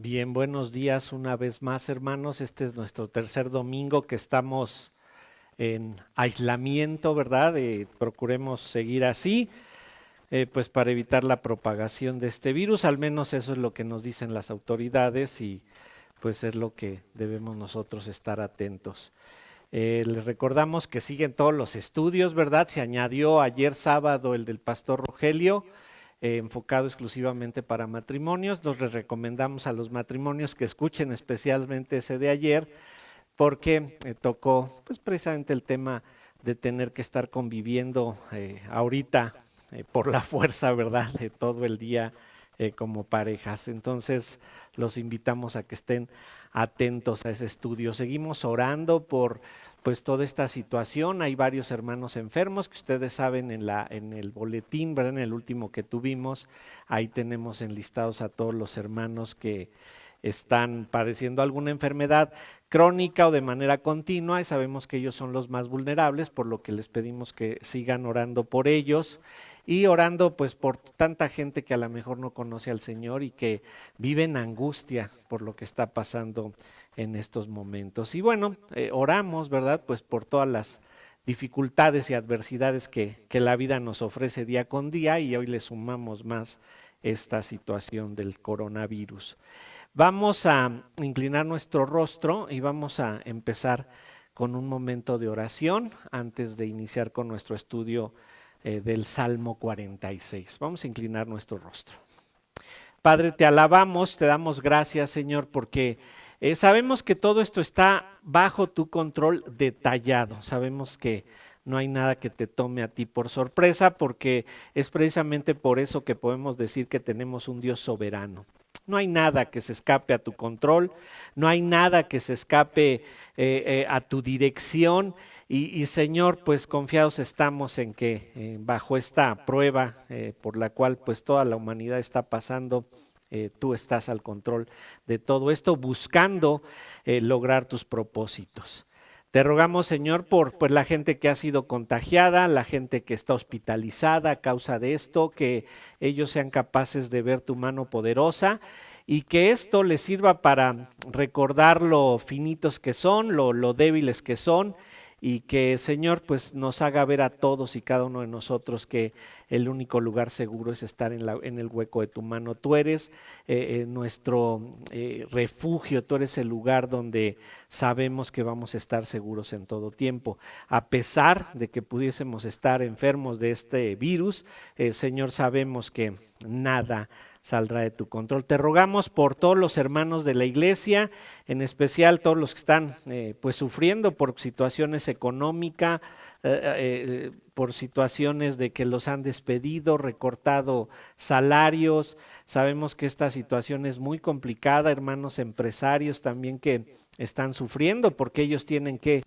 Bien, buenos días una vez más, hermanos. Este es nuestro tercer domingo que estamos en aislamiento, ¿verdad? Procuremos seguir así, pues para evitar la propagación de este virus. Al menos eso es lo que nos dicen las autoridades y pues es lo que debemos nosotros estar atentos. Les recordamos que siguen todos los estudios, ¿verdad? Se añadió ayer sábado el del pastor Rogelio, enfocado exclusivamente para matrimonios. Nos les recomendamos a los matrimonios que escuchen especialmente ese de ayer, porque tocó pues precisamente el tema de tener que estar conviviendo ahorita por la fuerza, ¿verdad? De todo el día como parejas. Entonces los invitamos a que estén atentos a ese estudio. Seguimos orando por pues toda esta situación. Hay varios hermanos enfermos que ustedes saben en el boletín, ¿verdad? En el último que tuvimos, ahí tenemos enlistados a todos los hermanos que están padeciendo alguna enfermedad crónica o de manera continua, y sabemos que ellos son los más vulnerables, por lo que les pedimos que sigan orando por ellos y orando pues por tanta gente que a lo mejor no conoce al Señor y que vive en angustia por lo que está pasando en estos momentos. Y bueno, oramos, ¿verdad? Pues por todas las dificultades y adversidades que la vida nos ofrece día con día, y hoy le sumamos más esta situación del coronavirus. Vamos a inclinar nuestro rostro y vamos a empezar con un momento de oración antes de iniciar con nuestro estudio del Salmo 46. Vamos a inclinar nuestro rostro. Padre, te alabamos, te damos gracias, Señor, porque sabemos que todo esto está bajo tu control detallado. Sabemos que no hay nada que te tome a ti por sorpresa, porque es precisamente por eso que podemos decir que tenemos un Dios soberano. No hay nada que se escape a tu control, no hay nada que se escape a tu dirección. Y Señor, pues confiados estamos en que bajo esta prueba por la cual pues toda la humanidad está pasando, tú estás al control de todo esto, buscando lograr tus propósitos. Te rogamos, Señor, por pues, la gente que ha sido contagiada, la gente que está hospitalizada a causa de esto, que ellos sean capaces de ver tu mano poderosa y que esto les sirva para recordar lo finitos que son, lo débiles que son, y que, Señor, pues nos haga ver a todos y cada uno de nosotros que el único lugar seguro es estar en el hueco de tu mano. Tú eres nuestro refugio, tú eres el lugar donde sabemos que vamos a estar seguros en todo tiempo. A pesar de que pudiésemos estar enfermos de este virus, Señor, sabemos que nada saldrá de tu control. Te rogamos por todos los hermanos de la iglesia, en especial todos los que están pues sufriendo por situaciones económicas, por situaciones de que los han despedido, recortado salarios. Sabemos que esta situación es muy complicada, hermanos empresarios también que están sufriendo porque ellos tienen que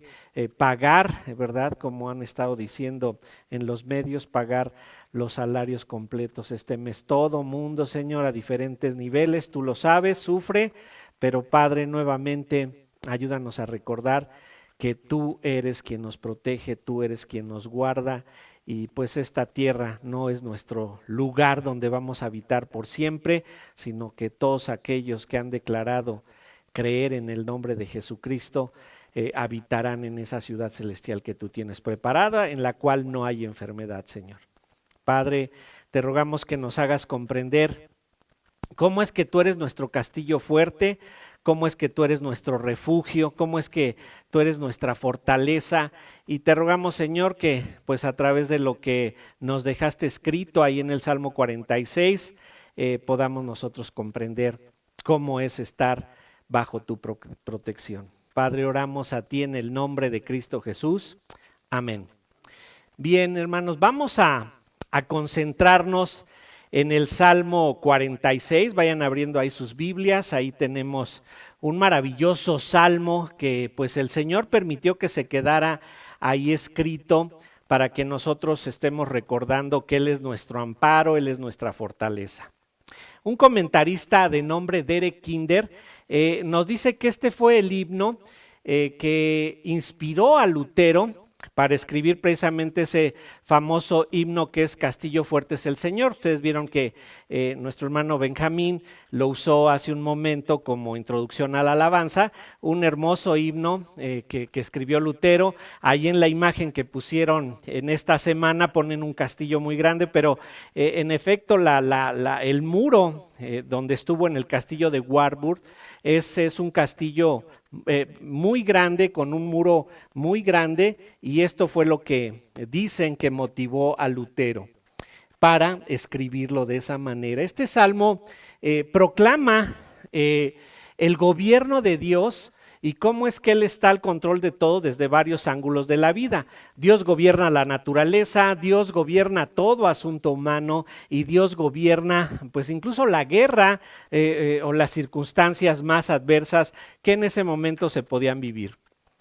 pagar, ¿verdad? Como han estado diciendo en los medios, pagar los salarios completos este mes. Todo mundo, Señor, a diferentes niveles, tú lo sabes, sufre, pero Padre, nuevamente ayúdanos a recordar que tú eres quien nos protege, tú eres quien nos guarda, y pues esta tierra no es nuestro lugar donde vamos a habitar por siempre, sino que todos aquellos que han declarado creer en el nombre de Jesucristo habitarán en esa ciudad celestial que tú tienes preparada, en la cual no hay enfermedad, Señor. Padre, te rogamos que nos hagas comprender cómo es que tú eres nuestro castillo fuerte, cómo es que tú eres nuestro refugio, cómo es que tú eres nuestra fortaleza, y te rogamos, Señor, que pues a través de lo que nos dejaste escrito ahí en el Salmo 46, podamos nosotros comprender cómo es estar bajo tu protección. Padre, oramos a ti en el nombre de Cristo Jesús. Amén. Bien, hermanos, vamos a concentrarnos en el Salmo 46, vayan abriendo ahí sus Biblias, ahí tenemos un maravilloso salmo que pues el Señor permitió que se quedara ahí escrito para que nosotros estemos recordando que Él es nuestro amparo, Él es nuestra fortaleza. Un comentarista de nombre Derek Kinder nos dice que este fue el himno que inspiró a Lutero para escribir precisamente ese famoso himno que es Castillo fuerte es el Señor. Ustedes vieron que nuestro hermano Benjamín lo usó hace un momento como introducción a la alabanza, un hermoso himno que escribió Lutero. Ahí en la imagen que pusieron en esta semana ponen un castillo muy grande, pero en efecto el muro donde estuvo en el castillo de Warburg es un castillo muy grande, con un muro muy grande, y esto fue lo que dicen que motivó a Lutero para escribirlo de esa manera. Este salmo proclama el gobierno de Dios y cómo es que Él está al control de todo desde varios ángulos de la vida. Dios gobierna la naturaleza, Dios gobierna todo asunto humano y Dios gobierna pues incluso la guerra o las circunstancias más adversas que en ese momento se podían vivir.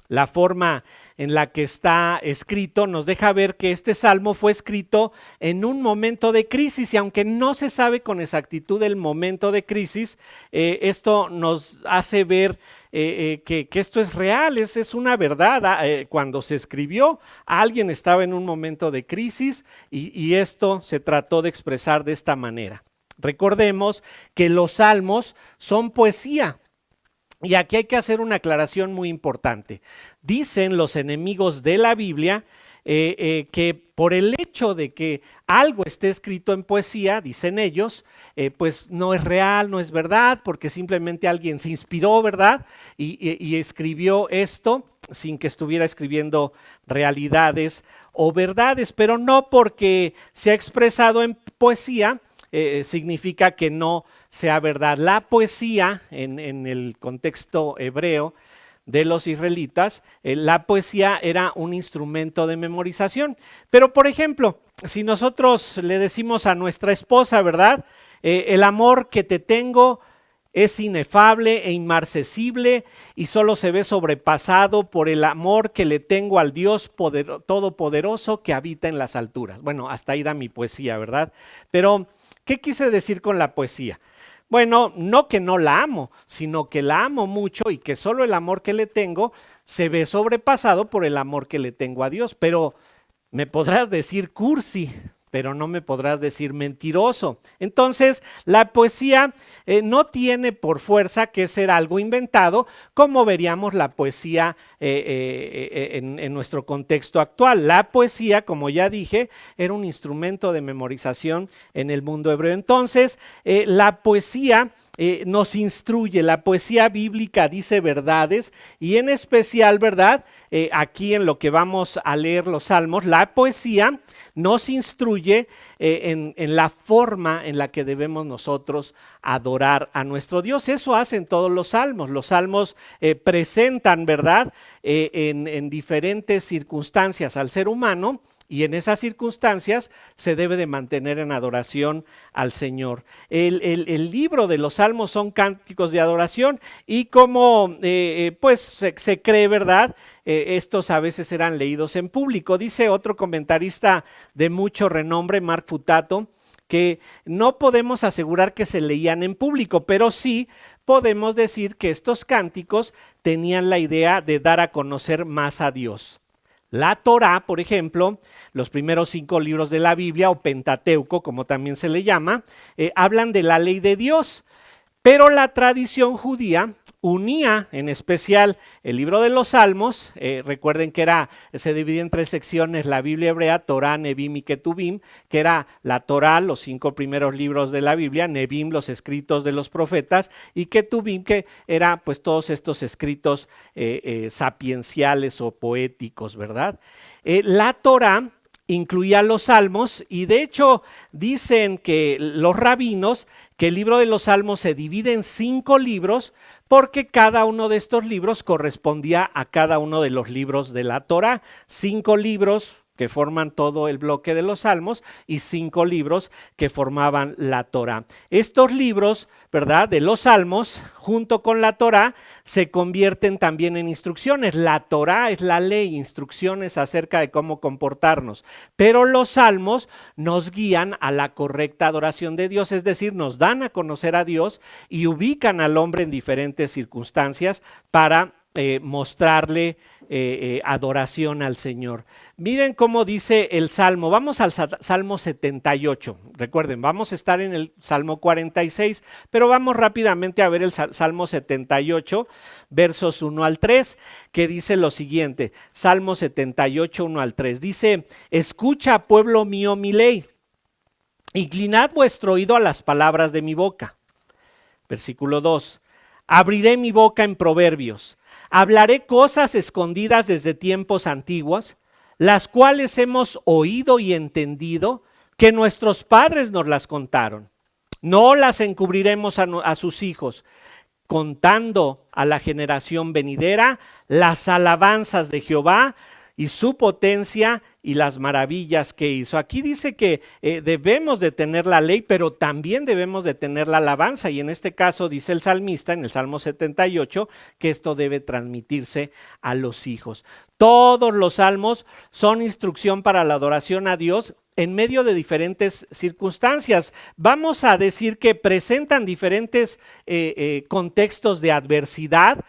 La forma en la que está escrito nos deja ver que este salmo fue escrito en un momento de crisis, y aunque no se sabe con exactitud el momento de crisis, esto nos hace ver que esto es real, es una verdad. Cuando se escribió, alguien estaba en un momento de crisis y esto se trató de expresar de esta manera. Recordemos que los salmos son poesía. Y aquí hay que hacer una aclaración muy importante. Dicen los enemigos de la Biblia que por el hecho de que algo esté escrito en poesía, dicen ellos, pues no es real, no es verdad, porque simplemente alguien se inspiró, ¿verdad? Y escribió esto sin que estuviera escribiendo realidades o verdades, pero no porque se ha expresado en poesía, significa que no sea verdad. La poesía, en el contexto hebreo de los israelitas, la poesía era un instrumento de memorización. Pero, por ejemplo, si nosotros le decimos a nuestra esposa, ¿verdad? El amor que te tengo es inefable e inmarcesible y solo se ve sobrepasado por el amor que le tengo al Dios todopoderoso que habita en las alturas. Bueno, hasta ahí da mi poesía, ¿verdad? Pero ¿qué quise decir con la poesía? Bueno, no que no la amo, sino que la amo mucho y que solo el amor que le tengo se ve sobrepasado por el amor que le tengo a Dios. Pero me podrás decir cursi, pero no me podrás decir mentiroso. Entonces, la poesía no tiene por fuerza que ser algo inventado, como veríamos la poesía en nuestro contexto actual. La poesía, como ya dije, era un instrumento de memorización en el mundo hebreo. Entonces, la poesía nos instruye, la poesía bíblica dice verdades y en especial, ¿verdad? Aquí en lo que vamos a leer los salmos, la poesía nos instruye en la forma en la que debemos nosotros adorar a nuestro Dios. Eso hacen todos los salmos. Los salmos presentan, ¿verdad? En diferentes circunstancias al ser humano. Y en esas circunstancias se debe de mantener en adoración al Señor. El libro de los Salmos son cánticos de adoración y como pues se cree, ¿verdad? Estos a veces eran leídos en público. Dice otro comentarista de mucho renombre, Mark Futato, que no podemos asegurar que se leían en público, pero sí podemos decir que estos cánticos tenían la idea de dar a conocer más a Dios. La Torá, por ejemplo, los primeros 5 libros de la Biblia, o Pentateuco, como también se le llama, hablan de la ley de Dios, pero la tradición judía unía en especial el libro de los Salmos. Recuerden que se dividía en 3 secciones la Biblia hebrea: Torá, Nebim y Ketubim, que era la Torá, los 5 primeros libros de la Biblia; Nebim, los escritos de los profetas; y Ketubim, que era pues todos estos escritos sapienciales o poéticos, ¿verdad? La Torá incluía los salmos y de hecho dicen que los rabinos que el libro de los salmos se divide en 5 libros porque cada uno de estos libros correspondía a cada uno de los libros de la Torá. 5 libros que forman todo el bloque de los salmos y 5 libros que formaban la Torá. Estos libros, ¿verdad?, de los salmos, junto con la Torá, se convierten también en instrucciones. La Torá es la ley, instrucciones acerca de cómo comportarnos, pero los salmos nos guían a la correcta adoración de Dios, es decir, nos dan a conocer a Dios y ubican al hombre en diferentes circunstancias para mostrarle adoración al Señor. Miren cómo dice el Salmo. Vamos al Salmo 78. Recuerden, vamos a estar en el Salmo 46, pero vamos rápidamente a ver el Salmo 78, versos 1 al 3, que dice lo siguiente. Salmo 78, 1 al 3. Dice: escucha, pueblo mío, mi ley. Inclinad vuestro oído a las palabras de mi boca. Versículo 2. Abriré mi boca en proverbios. Hablaré cosas escondidas desde tiempos antiguos, las cuales hemos oído y entendido, que nuestros padres nos las contaron. No las encubriremos a sus hijos, contando a la generación venidera las alabanzas de Jehová y su potencia y las maravillas que hizo. Aquí dice que debemos de tener la ley, pero también debemos de tener la alabanza. Y en este caso dice el salmista, en el Salmo 78, que esto debe transmitirse a los hijos. Todos los salmos son instrucción para la adoración a Dios en medio de diferentes circunstancias. Vamos a decir que presentan diferentes contextos de adversidad.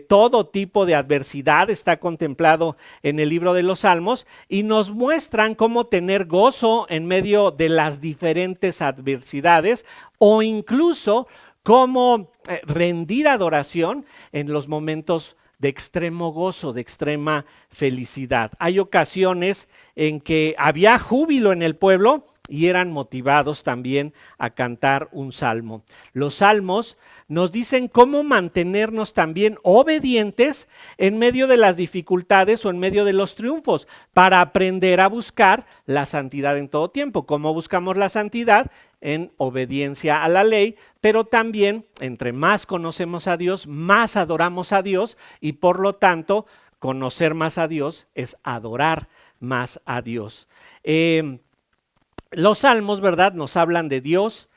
Todo tipo de adversidad está contemplado en el libro de los Salmos y nos muestran cómo tener gozo en medio de las diferentes adversidades o incluso cómo rendir adoración en los momentos de extremo gozo, de extrema felicidad. Hay ocasiones en que había júbilo en el pueblo y eran motivados también a cantar un salmo. Los salmos nos dicen cómo mantenernos también obedientes en medio de las dificultades o en medio de los triunfos, para aprender a buscar la santidad en todo tiempo. ¿Cómo buscamos la santidad? En obediencia a la ley, pero también entre más conocemos a Dios, más adoramos a Dios y por lo tanto conocer más a Dios es adorar más a Dios. Los salmos, ¿verdad?, nos hablan de Dios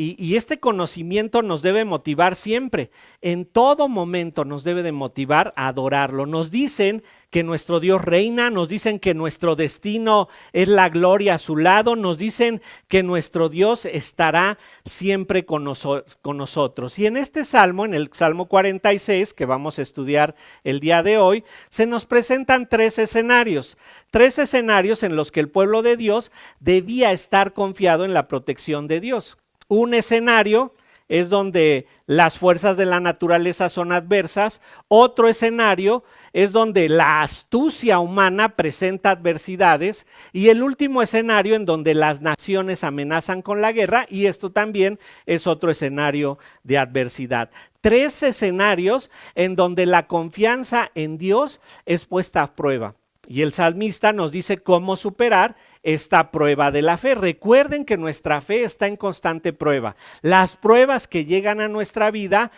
y este conocimiento nos debe motivar siempre. En todo momento nos debe de motivar a adorarlo. Nos dicen que nuestro Dios reina, nos dicen que nuestro destino es la gloria a su lado, nos dicen que nuestro Dios estará siempre con nosotros. Y en este salmo, en el Salmo 46, que vamos a estudiar el día de hoy, se nos presentan tres escenarios en los que el pueblo de Dios debía estar confiado en la protección de Dios. Un escenario es donde las fuerzas de la naturaleza son adversas. Otro escenario es donde la astucia humana presenta adversidades. Y el último escenario en donde las naciones amenazan con la guerra, y esto también es otro escenario de adversidad. Tres escenarios en donde la confianza en Dios es puesta a prueba. Y el salmista nos dice cómo superar esta prueba de la fe. Recuerden que nuestra fe está en constante prueba. Las pruebas que llegan a nuestra vida,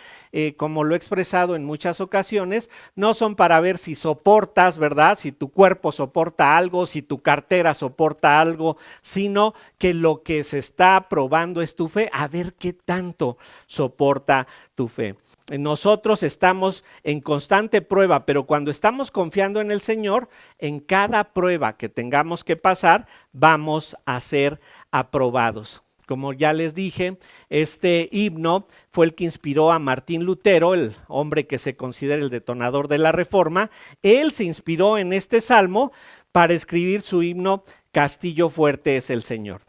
como lo he expresado en muchas ocasiones, no son para ver si soportas, ¿verdad? Si tu cuerpo soporta algo, si tu cartera soporta algo, sino que lo que se está probando es tu fe, a ver qué tanto soporta tu fe. Nosotros estamos en constante prueba, pero cuando estamos confiando en el Señor, en cada prueba que tengamos que pasar, vamos a ser aprobados. Como ya les dije, este himno fue el que inspiró a Martín Lutero, el hombre que se considera el detonador de la Reforma. Él se inspiró en este salmo para escribir su himno Castillo fuerte es el Señor.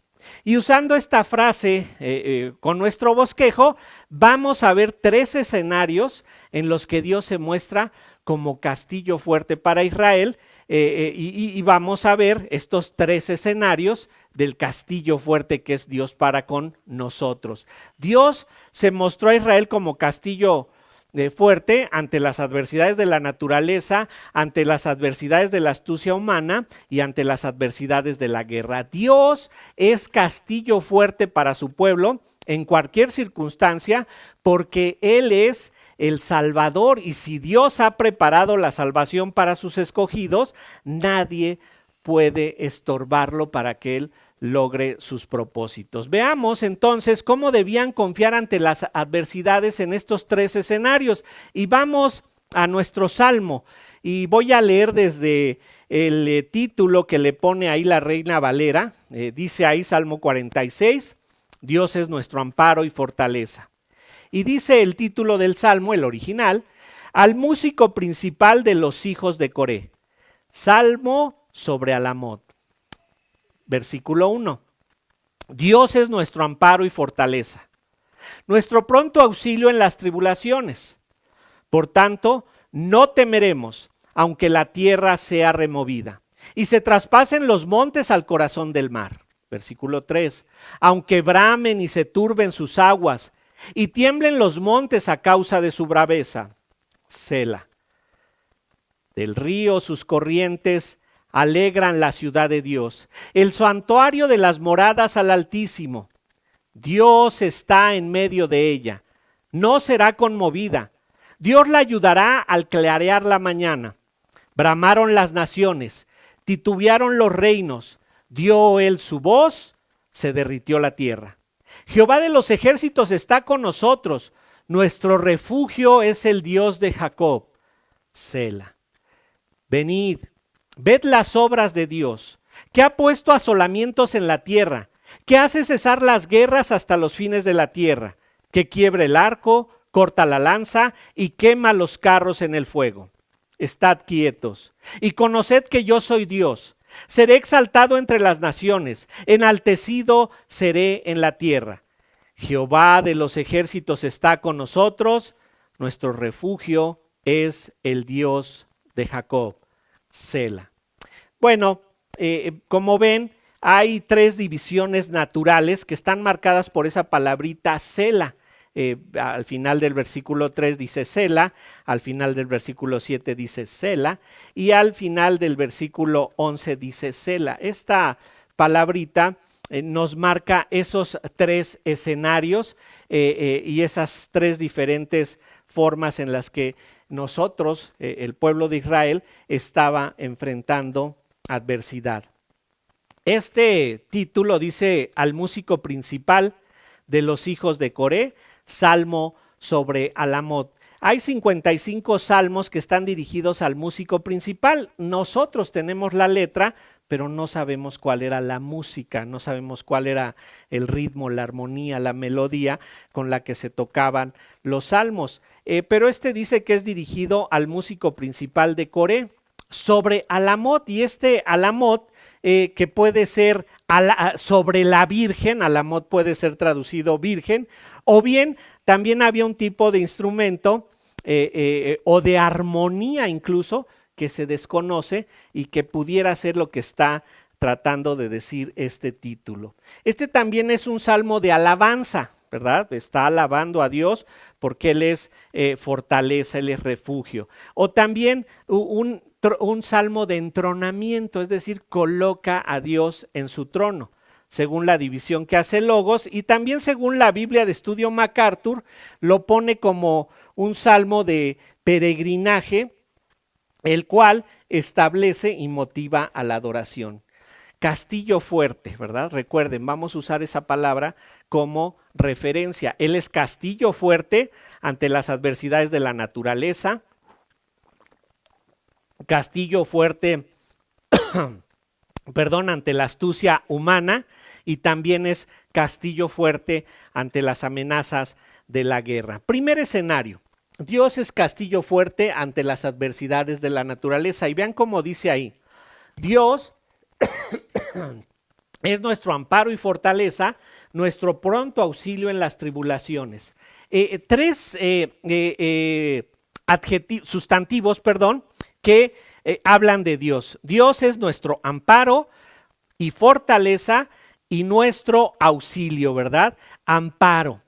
Y usando esta frase con nuestro bosquejo, vamos a ver tres escenarios en los que Dios se muestra como castillo fuerte para Israel y vamos a ver estos tres escenarios del castillo fuerte que es Dios para con nosotros. Dios se mostró a Israel como castillo fuerte ante las adversidades de la naturaleza, ante las adversidades de la astucia humana y ante las adversidades de la guerra. Dios es castillo fuerte para su pueblo en cualquier circunstancia porque Él es el Salvador, y si Dios ha preparado la salvación para sus escogidos, nadie puede estorbarlo para que Él logre sus propósitos. Veamos entonces cómo debían confiar ante las adversidades en estos tres escenarios. Y vamos a nuestro salmo. Y voy a leer desde el título que le pone ahí la Reina Valera. Dice ahí Salmo 46, Dios es nuestro amparo y fortaleza. Y dice el título del salmo, el original: al músico principal de los hijos de Coré. Salmo sobre Alamot. Versículo 1. Dios es nuestro amparo y fortaleza, nuestro pronto auxilio en las tribulaciones. Por tanto, no temeremos, aunque la tierra sea removida y se traspasen los montes al corazón del mar. Versículo 3. Aunque bramen y se turben sus aguas y tiemblen los montes a causa de su braveza. Sela. Del río sus corrientes alegran la ciudad de Dios, el santuario de las moradas al Altísimo. Dios está en medio de ella, no será conmovida. Dios la ayudará al clarear la mañana. Bramaron las naciones, titubearon los reinos, dio él su voz, se derritió la tierra. Jehová de los ejércitos está con nosotros, nuestro refugio es el Dios de Jacob. Sela. Venid, ved las obras de Dios, que ha puesto asolamientos en la tierra, que hace cesar las guerras hasta los fines de la tierra, que quiebra el arco, corta la lanza y quema los carros en el fuego. Estad quietos y conoced que yo soy Dios. Seré exaltado entre las naciones, enaltecido seré en la tierra. Jehová de los ejércitos está con nosotros, nuestro refugio es el Dios de Jacob. Sela. Bueno, como ven, hay tres divisiones naturales que están marcadas por esa palabrita Sela. Al final del versículo 3 dice Sela, al final del versículo 7 dice Sela y al final del versículo 11 dice Sela. Esta palabrita nos marca esos tres escenarios y esas tres diferentes formas en las que nosotros, el pueblo de Israel, estaba enfrentando adversidad. Este título dice al músico principal de los hijos de Coré, Salmo sobre Alamot. Hay 55 salmos que están dirigidos al músico principal. Nosotros tenemos la letra, pero no sabemos cuál era la música, no sabemos cuál era el ritmo, la armonía, la melodía con la que se tocaban los salmos. Pero este dice que es dirigido al músico principal de Coré, sobre Alamot, y este Alamot que puede ser sobre la Virgen, Alamot puede ser traducido virgen, o bien también había un tipo de instrumento o de armonía incluso que se desconoce y que pudiera ser lo que está tratando de decir este título. Este también es un salmo de alabanza, ¿verdad? Está alabando a Dios porque Él es fortaleza, Él es refugio. O también un salmo de entronamiento, es decir, coloca a Dios en su trono, según la división que hace Logos, y también según la Biblia de Estudio MacArthur, lo pone como un salmo de peregrinaje, el cual establece y motiva a la adoración. Castillo fuerte, ¿verdad? Recuerden, vamos a usar esa palabra como referencia. Él es castillo fuerte ante las adversidades de la naturaleza, castillo fuerte, ante la astucia humana, y también es castillo fuerte ante las amenazas de la guerra. Primer escenario, Dios es castillo fuerte ante las adversidades de la naturaleza, y vean cómo dice ahí, Dios es nuestro amparo y fortaleza, nuestro pronto auxilio en las tribulaciones. Tres sustantivos, que hablan de Dios. Dios es nuestro amparo y fortaleza y nuestro auxilio, ¿verdad? Amparo.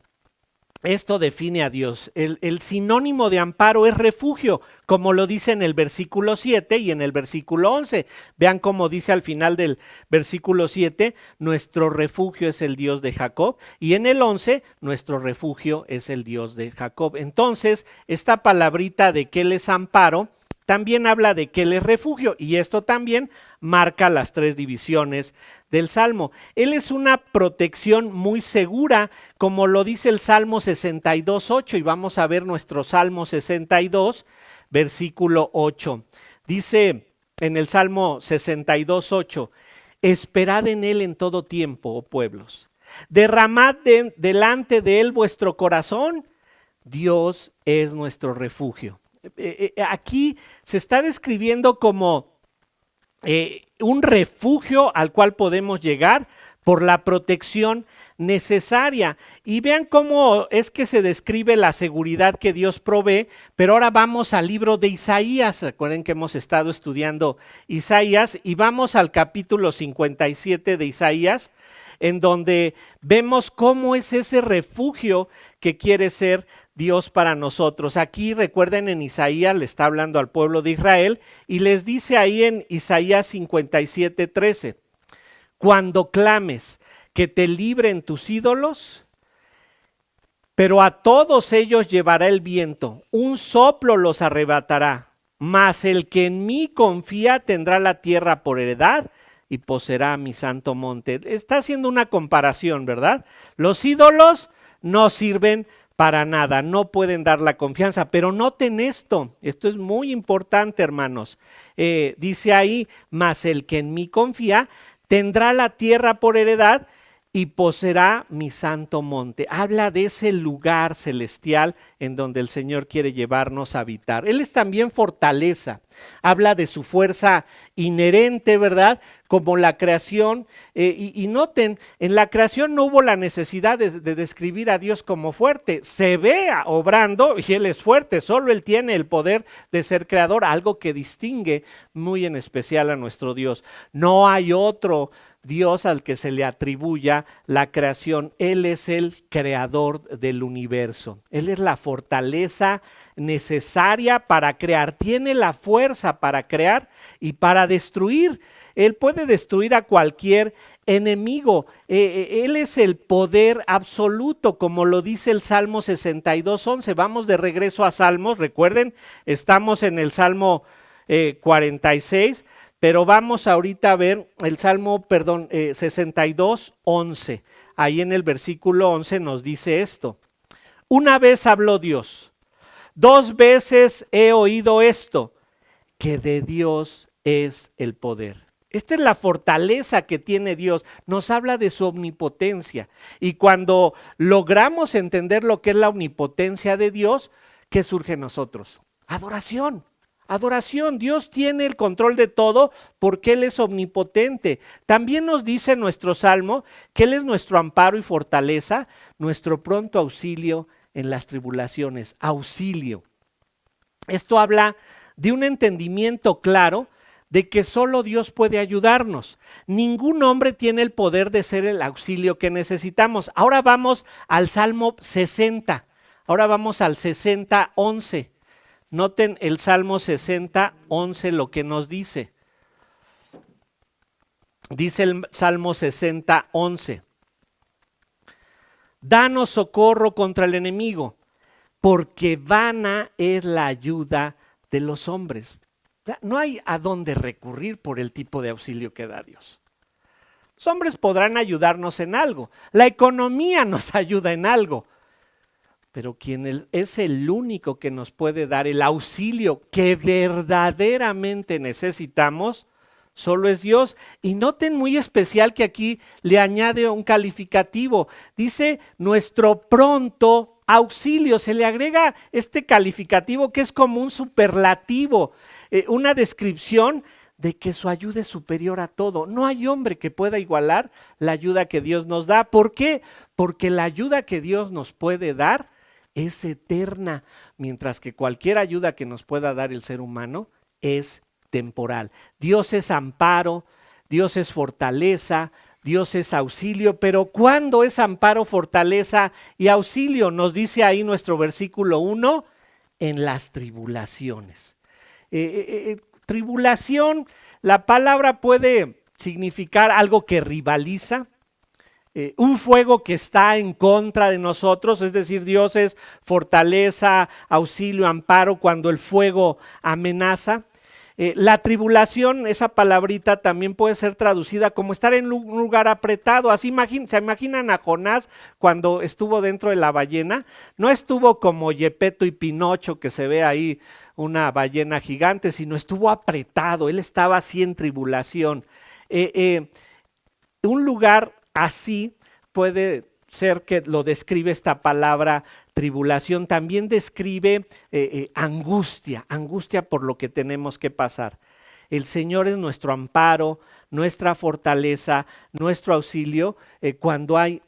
Esto define a Dios. El sinónimo de amparo es refugio, como lo dice en el versículo 7 y en el versículo 11. Vean cómo dice al final del versículo 7, nuestro refugio es el Dios de Jacob, y en el 11, nuestro refugio es el Dios de Jacob. Entonces, esta palabrita de que Él es amparo, también habla de que Él es refugio, y esto también marca las tres divisiones del Salmo. Él es una protección muy segura, como lo dice el Salmo 62:8, y vamos a ver nuestro Salmo 62, versículo 8. Dice en el Salmo 62:8, esperad en Él en todo tiempo, oh pueblos, derramad delante de Él vuestro corazón, Dios es nuestro refugio. Aquí se está describiendo como un refugio al cual podemos llegar por la protección necesaria. Y vean cómo es que se describe la seguridad que Dios provee, pero ahora vamos al libro de Isaías. Recuerden que hemos estado estudiando Isaías y vamos al capítulo 57 de Isaías, en donde vemos cómo es ese refugio que quiere ser Dios para nosotros. Aquí recuerden, en Isaías le está hablando al pueblo de Israel y les dice ahí en Isaías 57:13, cuando clames que te libren tus ídolos, pero a todos ellos llevará el viento, un soplo los arrebatará, mas el que en mí confía tendrá la tierra por heredad y poseerá mi santo monte. Está haciendo una comparación, ¿verdad? Los ídolos no sirven para nada, no pueden dar la confianza, pero noten esto es muy importante, hermanos. Dice ahí, mas el que en mí confía tendrá la tierra por heredad y poseerá mi santo monte. Habla de ese lugar celestial en donde el Señor quiere llevarnos a habitar. Él es también fortaleza. Habla de su fuerza inherente, ¿verdad? Como la creación. Y noten, en la creación no hubo la necesidad de describir a Dios como fuerte. Se ve obrando y Él es fuerte. Solo Él tiene el poder de ser creador, algo que distingue muy en especial a nuestro Dios. No hay otro Dios al que se le atribuya la creación. Él es el creador del universo. Él es la fortaleza necesaria para crear. Tiene la fuerza para crear y para destruir. Él puede destruir a cualquier enemigo. Él es el poder absoluto, como lo dice el Salmo 62:11. Vamos de regreso a Salmos. Recuerden, estamos en el Salmo 46. Pero vamos ahorita a ver el Salmo, 62:11. Ahí en el versículo 11 nos dice esto. Una vez habló Dios, 2 veces he oído esto, que de Dios es el poder. Esta es la fortaleza que tiene Dios. Nos habla de su omnipotencia. Y cuando logramos entender lo que es la omnipotencia de Dios, ¿qué surge en nosotros? Adoración. Adoración, Dios tiene el control de todo porque Él es omnipotente. También nos dice nuestro Salmo que Él es nuestro amparo y fortaleza, nuestro pronto auxilio en las tribulaciones. Auxilio. Esto habla de un entendimiento claro de que solo Dios puede ayudarnos. Ningún hombre tiene el poder de ser el auxilio que necesitamos. Ahora vamos al Salmo 60. Ahora vamos al 60:11. Noten el Salmo 60:11 lo que nos dice. Dice el Salmo 60:11. Danos socorro contra el enemigo, porque vana es la ayuda de los hombres. O sea, no hay a dónde recurrir por el tipo de auxilio que da Dios. Los hombres podrán ayudarnos en algo. La economía nos ayuda en algo. Pero quien es el único que nos puede dar el auxilio que verdaderamente necesitamos, solo es Dios. Y noten muy especial que aquí le añade un calificativo. Dice nuestro pronto auxilio. Se le agrega este calificativo que es como un superlativo, una descripción de que su ayuda es superior a todo. No hay hombre que pueda igualar la ayuda que Dios nos da. ¿Por qué? Porque la ayuda que Dios nos puede dar es eterna, mientras que cualquier ayuda que nos pueda dar el ser humano es temporal. Dios es amparo, Dios es fortaleza, Dios es auxilio, pero ¿cuándo es amparo, fortaleza y auxilio? Nos dice ahí nuestro versículo 1, en las tribulaciones. Tribulación, la palabra puede significar algo que rivaliza, un fuego que está en contra de nosotros, es decir, Dios es fortaleza, auxilio, amparo cuando el fuego amenaza. La tribulación, esa palabrita también puede ser traducida como estar en un lugar apretado. Así se imaginan a Jonás cuando estuvo dentro de la ballena. No estuvo como Gepetto y Pinocho, que se ve ahí una ballena gigante, sino estuvo apretado. Él estaba así en tribulación. Un lugar así puede ser que lo describe esta palabra tribulación, también describe angustia por lo que tenemos que pasar. El Señor es nuestro amparo, nuestra fortaleza, nuestro auxilio cuando hay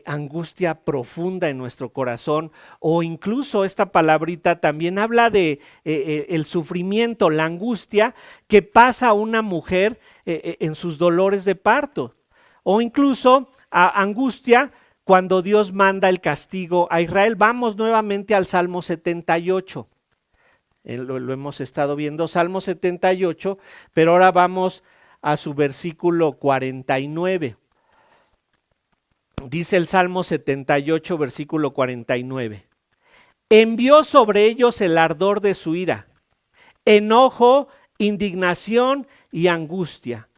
angustia profunda en nuestro corazón, o incluso esta palabrita también habla de el sufrimiento, la angustia que pasa a una mujer en sus dolores de parto, o incluso angustia cuando Dios manda el castigo a Israel. Vamos nuevamente al Salmo 78. Lo hemos estado viendo, Salmo 78, pero ahora vamos a su versículo 49. Dice el Salmo 78, versículo 49. Envió sobre ellos el ardor de su ira, enojo, indignación y angustia.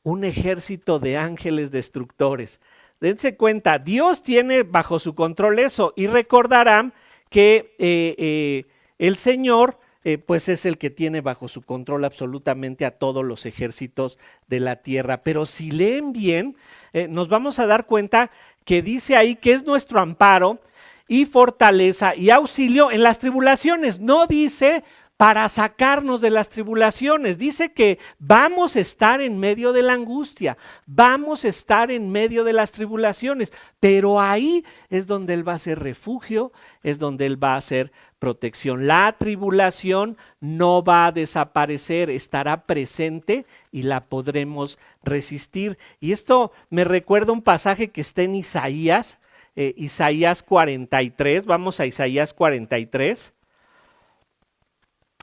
Un ejército de ángeles destructores. Dense cuenta, Dios tiene bajo su control eso, y recordarán que el Señor pues es el que tiene bajo su control absolutamente a todos los ejércitos de la tierra. Pero si leen bien, nos vamos a dar cuenta que dice ahí que es nuestro amparo y fortaleza y auxilio en las tribulaciones. No dice para sacarnos de las tribulaciones, dice que vamos a estar en medio de la angustia, vamos a estar en medio de las tribulaciones, pero ahí es donde Él va a ser refugio, es donde Él va a ser protección. La tribulación no va a desaparecer, estará presente y la podremos resistir. Y esto me recuerda un pasaje que está en Isaías, Isaías 43, vamos a Isaías 43.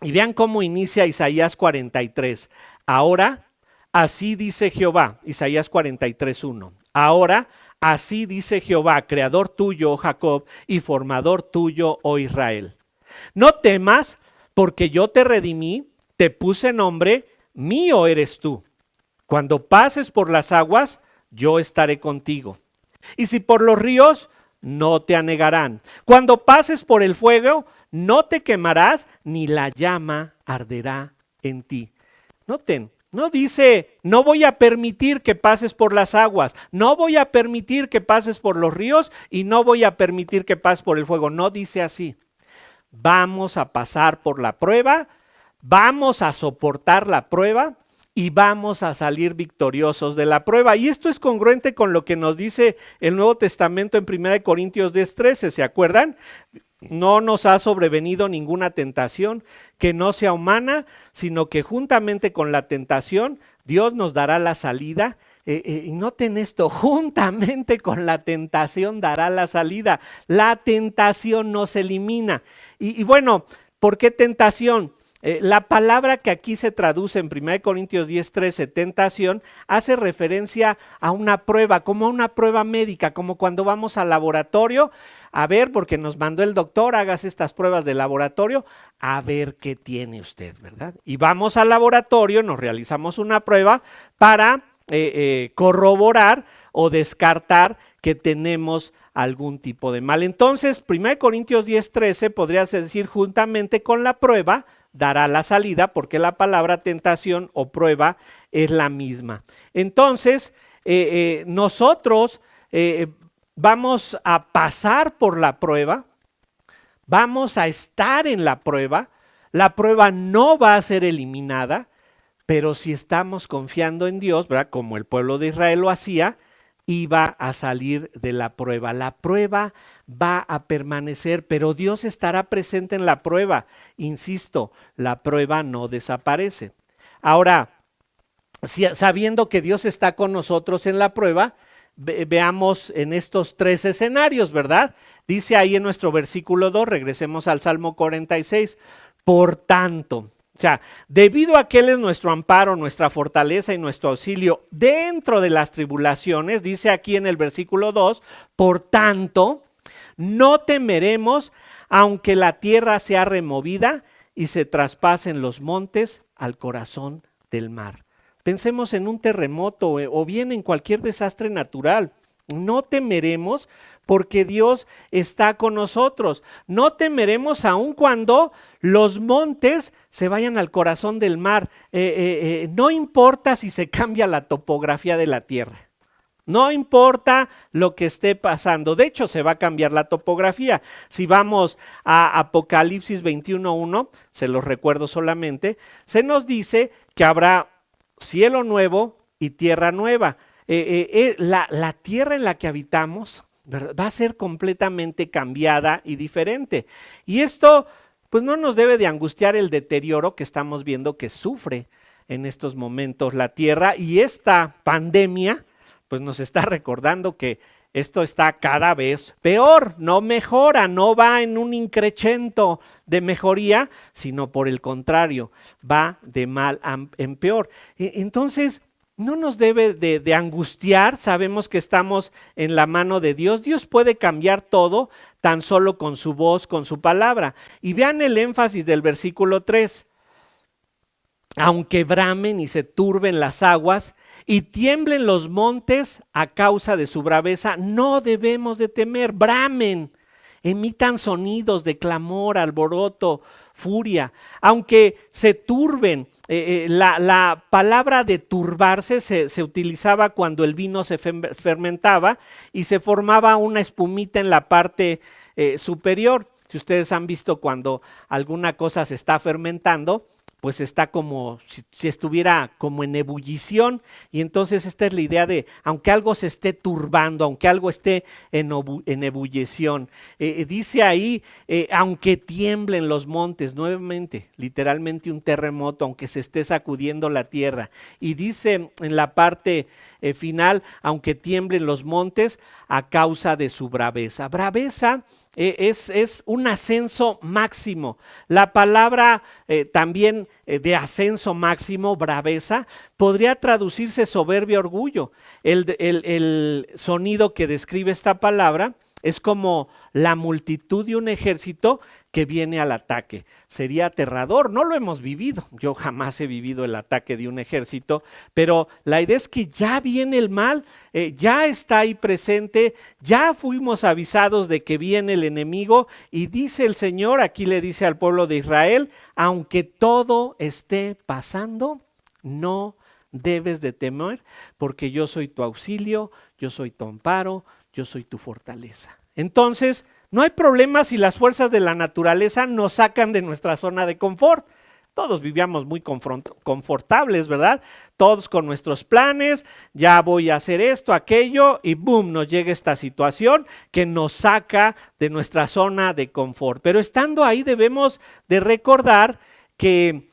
Y vean cómo inicia Isaías 43. Ahora, así dice Jehová, Isaías 43:1. Ahora, así dice Jehová, creador tuyo, oh Jacob, y formador tuyo, oh Israel. No temas, porque yo te redimí, te puse nombre, mío eres tú. Cuando pases por las aguas, yo estaré contigo. Y si por los ríos, no te anegarán. Cuando pases por el fuego, no te quemarás, ni la llama arderá en ti. Noten, no dice, no voy a permitir que pases por las aguas, no voy a permitir que pases por los ríos y no voy a permitir que pases por el fuego. No dice así. Vamos a pasar por la prueba, vamos a soportar la prueba y vamos a salir victoriosos de la prueba. Y esto es congruente con lo que nos dice el Nuevo Testamento en 1 Corintios 10:13, ¿se acuerdan? No nos ha sobrevenido ninguna tentación que no sea humana, sino que juntamente con la tentación, Dios nos dará la salida. Y noten esto, juntamente con la tentación dará la salida. La tentación no se elimina. Y bueno, ¿por qué tentación? La palabra que aquí se traduce en 1 Corintios 10:13, tentación, hace referencia a una prueba, como a una prueba médica, como cuando vamos al laboratorio, a ver, porque nos mandó el doctor, hagas estas pruebas de laboratorio, a ver qué tiene usted, ¿verdad? Y vamos al laboratorio, nos realizamos una prueba para corroborar o descartar que tenemos algún tipo de mal. Entonces, 1 Corintios 10:13 podría decir juntamente con la prueba, dará la salida, porque la palabra tentación o prueba es la misma. Entonces, nosotros vamos a pasar por la prueba, vamos a estar en la prueba no va a ser eliminada, pero si estamos confiando en Dios, ¿verdad? Como el pueblo de Israel lo hacía, iba a salir de la prueba. La prueba va a permanecer, pero Dios estará presente en la prueba. Insisto, la prueba no desaparece. Ahora, sabiendo que Dios está con nosotros en la prueba, veamos en estos tres escenarios, ¿verdad? Dice ahí en nuestro versículo 2, regresemos al Salmo 46, por tanto, o sea, debido a que Él es nuestro amparo, nuestra fortaleza y nuestro auxilio dentro de las tribulaciones, dice aquí en el versículo 2, por tanto, no temeremos aunque la tierra sea removida y se traspasen los montes al corazón del mar. Pensemos en un terremoto o bien en cualquier desastre natural. No temeremos porque Dios está con nosotros. No temeremos aun cuando los montes se vayan al corazón del mar. No importa si se cambia la topografía de la tierra. No importa lo que esté pasando. De hecho, se va a cambiar la topografía. Si vamos a Apocalipsis 21:1, se los recuerdo solamente, se nos dice que habrá cielo nuevo y tierra nueva. La tierra en la que habitamos, ¿verdad?, va a ser completamente cambiada y diferente. Y esto, pues no nos debe de angustiar el deterioro que estamos viendo que sufre en estos momentos la tierra, y esta pandemia pues nos está recordando que esto está cada vez peor, no mejora, no va en un increchento de mejoría, sino por el contrario, va de mal en peor. Entonces, no nos debe de angustiar, sabemos que estamos en la mano de Dios. Dios puede cambiar todo tan solo con su voz, con su palabra. Y vean el énfasis del versículo 3. Aunque bramen y se turben las aguas y tiemblen los montes a causa de su braveza, no debemos de temer. Bramen, emitan sonidos de clamor, alboroto, furia. Aunque se turben, la palabra de turbarse se utilizaba cuando el vino se fermentaba y se formaba una espumita en la parte superior. Si ustedes han visto cuando alguna cosa se está fermentando, pues está como si estuviera como en ebullición, y entonces esta es la idea de, aunque algo se esté turbando, aunque algo esté en ebullición, dice ahí, aunque tiemblen los montes, nuevamente, literalmente un terremoto, aunque se esté sacudiendo la tierra, y dice en la parte final, aunque tiemblen los montes a causa de su braveza. Braveza es un ascenso máximo. La palabra también de ascenso máximo, braveza, podría traducirse soberbio, orgullo. El sonido que describe esta palabra es como la multitud de un ejército que viene al ataque. Sería aterrador, no lo hemos vivido. Yo jamás he vivido el ataque de un ejército, pero la idea es que ya viene el mal, ya está ahí presente, ya fuimos avisados de que viene el enemigo, y dice el Señor, aquí le dice al pueblo de Israel, aunque todo esté pasando, no debes de temer, porque yo soy tu auxilio, yo soy tu amparo, yo soy tu fortaleza. Entonces, no hay problema si las fuerzas de la naturaleza nos sacan de nuestra zona de confort. Todos vivíamos muy confortables, ¿verdad? Todos con nuestros planes, ya voy a hacer esto, aquello, y boom, nos llega esta situación que nos saca de nuestra zona de confort. Pero estando ahí debemos de recordar que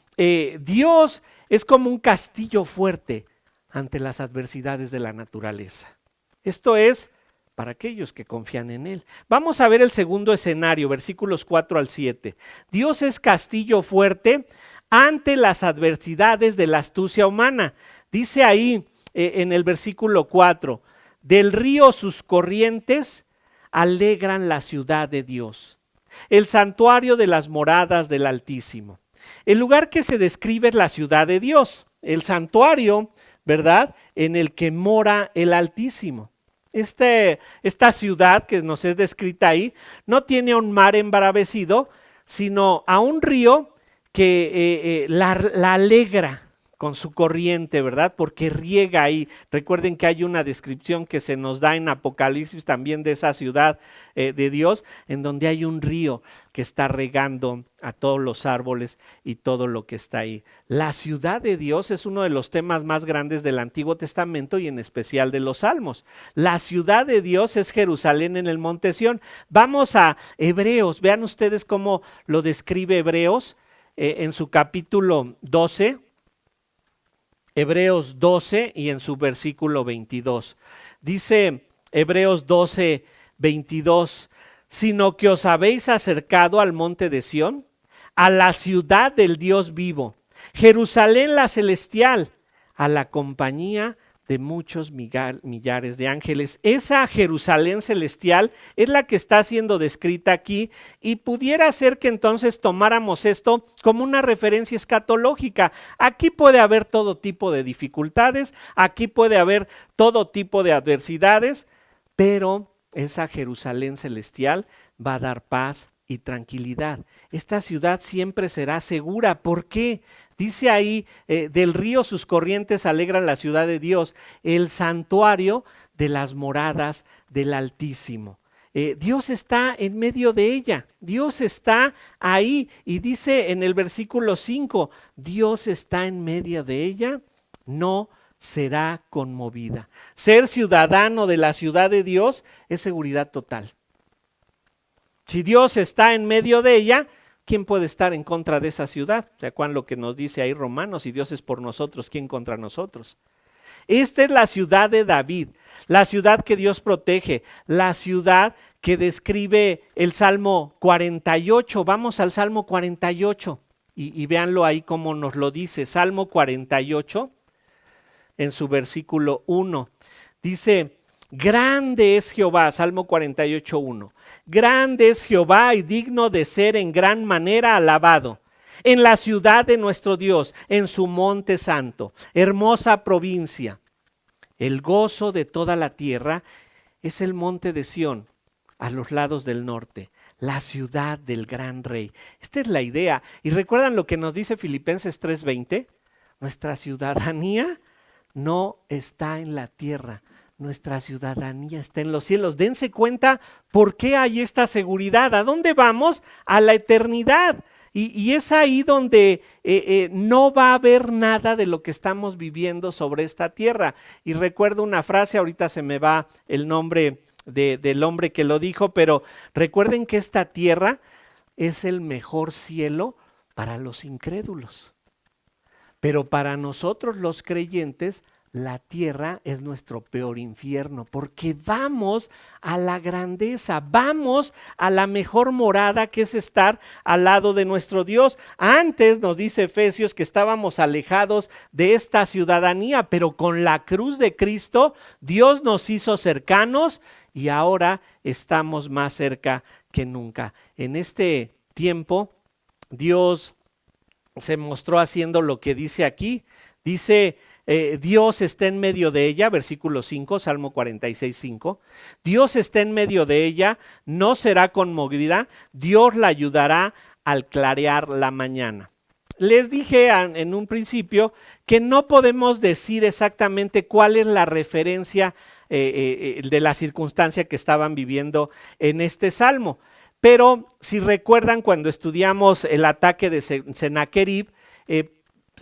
Dios es como un castillo fuerte ante las adversidades de la naturaleza. Esto es para aquellos que confían en Él. Vamos a ver el segundo escenario, versículos 4 al 7. Dios es castillo fuerte ante las adversidades de la astucia humana. Dice ahí en el versículo 4, del río sus corrientes alegran la ciudad de Dios, el santuario de las moradas del Altísimo. El lugar que se describe es la ciudad de Dios, el santuario, ¿verdad?, en el que mora el Altísimo. Esta ciudad que nos es descrita ahí no tiene un mar embravecido, sino a un río que la alegra con su corriente, ¿verdad? Porque riega ahí. Recuerden que hay una descripción que se nos da en Apocalipsis también de esa ciudad de Dios, en donde hay un río que está regando a todos los árboles y todo lo que está ahí. La ciudad de Dios es uno de los temas más grandes del Antiguo Testamento y en especial de los Salmos. La ciudad de Dios es Jerusalén en el monte Sión. Vamos a Hebreos, vean ustedes cómo lo describe Hebreos en su capítulo 12. Hebreos 12 y en su versículo 22. Dice Hebreos 12, 22, sino que os habéis acercado al monte de Sión, a la ciudad del Dios vivo, Jerusalén la celestial, a la compañía de muchos millares de ángeles. Esa Jerusalén celestial es la que está siendo descrita aquí, y pudiera ser que entonces tomáramos esto como una referencia escatológica. Aquí puede haber todo tipo de dificultades, aquí puede haber todo tipo de adversidades, pero esa Jerusalén celestial va a dar paz y tranquilidad. Esta ciudad siempre será segura. ¿Por qué? Dice ahí, del río sus corrientes alegran la ciudad de Dios, el santuario de las moradas del Altísimo. Dios está en medio de ella, Dios está ahí y dice en el versículo 5, Dios está en medio de ella, no será conmovida. Ser ciudadano de la ciudad de Dios es seguridad total. Si Dios está en medio de ella, ¿quién puede estar en contra de esa ciudad? ¿Se acuerdan lo que nos dice ahí Romanos? Si Dios es por nosotros, ¿quién contra nosotros? Esta es la ciudad de David, la ciudad que Dios protege, la ciudad que describe el Salmo 48. Vamos al Salmo 48 y véanlo ahí como nos lo dice. Salmo 48, en su versículo 1, dice, grande es Jehová, Salmo 48, 1. Grande es Jehová y digno de ser en gran manera alabado. En la ciudad de nuestro Dios, en su monte santo, hermosa provincia. El gozo de toda la tierra es el monte de Sión, a los lados del norte, la ciudad del gran rey. Esta es la idea. ¿Y recuerdan lo que nos dice Filipenses 3:20? Nuestra ciudadanía no está en la tierra, nuestra ciudadanía está en los cielos. Dense cuenta por qué hay esta seguridad. ¿A dónde vamos? A la eternidad. Y es ahí donde no va a haber nada de lo que estamos viviendo sobre esta tierra. Y recuerdo una frase, ahorita se me va el nombre del hombre que lo dijo, pero recuerden que esta tierra es el mejor cielo para los incrédulos. Pero para nosotros los creyentes, la tierra es nuestro peor infierno, porque vamos a la grandeza, vamos a la mejor morada que es estar al lado de nuestro Dios. Antes nos dice Efesios que estábamos alejados de esta ciudadanía, pero con la cruz de Cristo Dios nos hizo cercanos y ahora estamos más cerca que nunca. En este tiempo Dios se mostró haciendo lo que dice aquí, dice Dios está en medio de ella, versículo 5, Salmo 46, 5. Dios está en medio de ella, no será conmovida, Dios la ayudará al clarear la mañana. Les dije en un principio que no podemos decir exactamente cuál es la referencia de la circunstancia que estaban viviendo en este salmo. Pero si recuerdan cuando estudiamos el ataque de Sennacherib,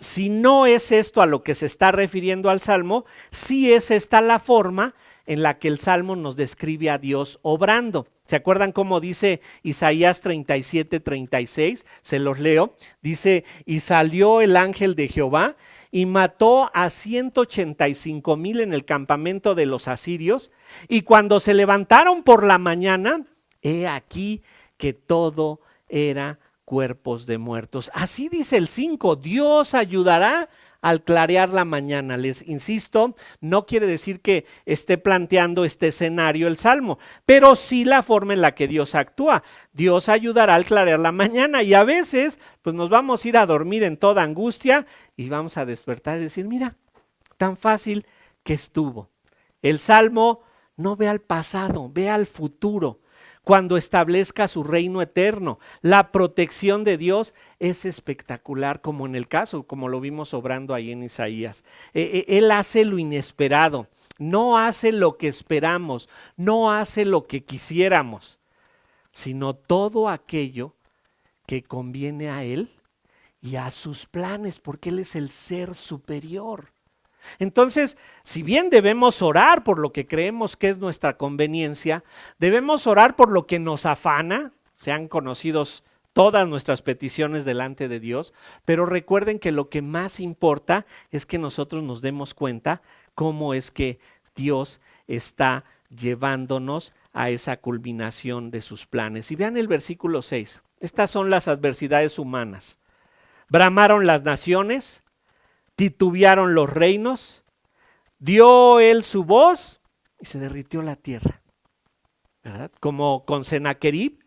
si no es esto a lo que se está refiriendo al Salmo, sí es esta la forma en la que el Salmo nos describe a Dios obrando. ¿Se acuerdan cómo dice Isaías 37, 36? Se los leo. Dice, y salió el ángel de Jehová y mató a 185,000 en el campamento de los asirios. Y cuando se levantaron por la mañana, he aquí que todo era cuerpos de muertos. Así dice el 5, Dios ayudará al clarear la mañana. Les insisto, no quiere decir que esté planteando este escenario el Salmo, pero sí la forma en la que Dios actúa. Dios ayudará al clarear la mañana y a veces pues nos vamos a ir a dormir en toda angustia y vamos a despertar y decir, mira, tan fácil que estuvo. El Salmo no ve al pasado, ve al futuro. Cuando establezca su reino eterno, la protección de Dios es espectacular, como en el caso, como lo vimos obrando ahí en Isaías. Él hace lo inesperado, no hace lo que esperamos, no hace lo que quisiéramos, sino todo aquello que conviene a Él y a sus planes, porque Él es el ser superior. Entonces, si bien debemos orar por lo que creemos que es nuestra conveniencia, debemos orar por lo que nos afana, sean conocidos todas nuestras peticiones delante de Dios, pero recuerden que lo que más importa es que nosotros nos demos cuenta cómo es que Dios está llevándonos a esa culminación de sus planes. Y vean el versículo 6, estas son las adversidades humanas. Bramaron las naciones, titubearon los reinos, dio él su voz y se derritió la tierra, ¿verdad? Como con Sennacherib,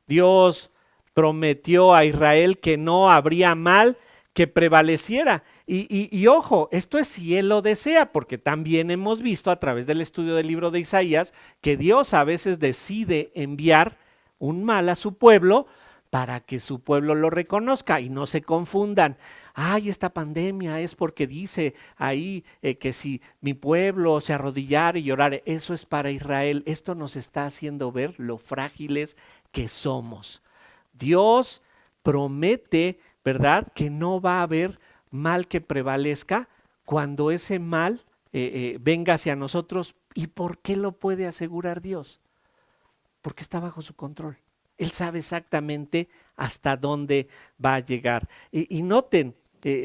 Dios prometió a Israel que no habría mal que prevaleciera. Y ojo, esto es si Él lo desea, porque también hemos visto a través del estudio del libro de Isaías que Dios a veces decide enviar un mal a su pueblo para que su pueblo lo reconozca y no se confundan. ay, esta pandemia es porque dice ahí que si mi pueblo se arrodillara y llorara, eso es para Israel. Esto nos está haciendo ver lo frágiles que somos. Dios promete, ¿verdad?, que no va a haber mal que prevalezca cuando ese mal venga hacia nosotros. ¿Y por qué lo puede asegurar Dios? Porque está bajo su control. Él sabe exactamente hasta dónde va a llegar. Y noten,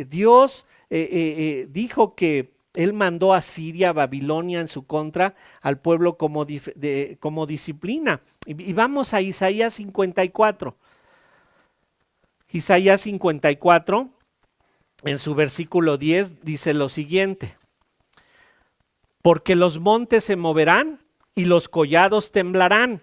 Dios dijo que Él mandó a Siria, a Babilonia en su contra, al pueblo como disciplina. Y vamos a Isaías 54. Isaías 54, en su versículo 10, dice lo siguiente: porque los montes se moverán y los collados temblarán,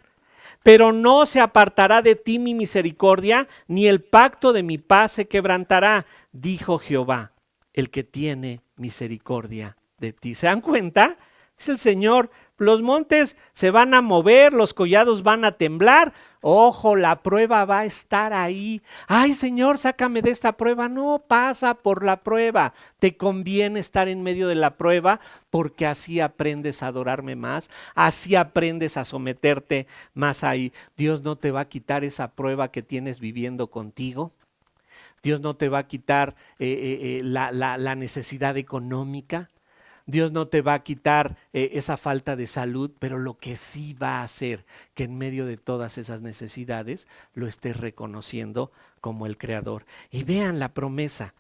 pero no se apartará de ti mi misericordia, ni el pacto de mi paz se quebrantará, dijo Jehová, el que tiene misericordia de ti. ¿Se dan cuenta? Es el Señor. Los montes se van a mover, los collados van a temblar. Ojo, la prueba va a estar ahí. Ay, Señor, sácame de esta prueba. No, pasa por la prueba. Te conviene estar en medio de la prueba porque así aprendes a adorarme más, así aprendes a someterte más ahí. Dios no te va a quitar esa prueba que tienes viviendo contigo. Dios no te va a quitar la necesidad económica. Dios no te va a quitar esa falta de salud, pero lo que sí va a hacer que en medio de todas esas necesidades lo estés reconociendo como el Creador. Y vean la promesa,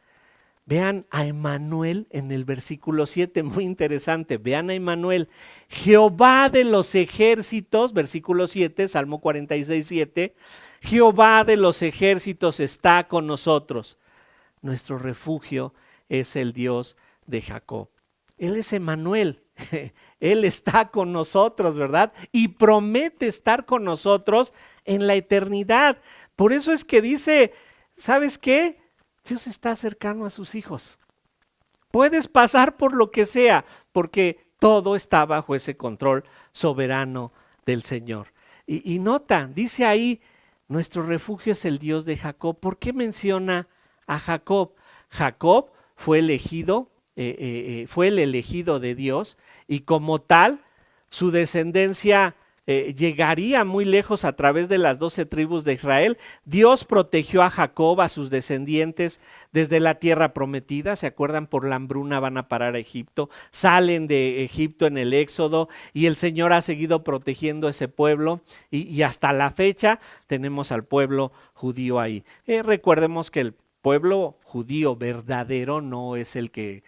vean a Emmanuel en el versículo 7, muy interesante, vean a Emmanuel, Jehová de los ejércitos, versículo 7, Salmo 46, 7, Jehová de los ejércitos está con nosotros, nuestro refugio es el Dios de Jacob. Él es Emmanuel, Él está con nosotros, ¿verdad? Y promete estar con nosotros en la eternidad. Por eso es que dice, ¿sabes qué? Dios está cercano a sus hijos. Puedes pasar por lo que sea, porque todo está bajo ese control soberano del Señor. Y nota, dice ahí, nuestro refugio es el Dios de Jacob. ¿Por qué menciona a Jacob? Jacob fue elegido. Fue el elegido de Dios y como tal su descendencia llegaría muy lejos a través de las 12 tribus de Israel. Dios protegió a Jacob, a sus descendientes, desde la tierra prometida. ¿Se acuerdan? Por la hambruna van a parar a Egipto. Salen de Egipto en el Éxodo y el Señor ha seguido protegiendo ese pueblo y hasta la fecha tenemos al pueblo judío ahí. Recordemos que el pueblo judío verdadero no es el que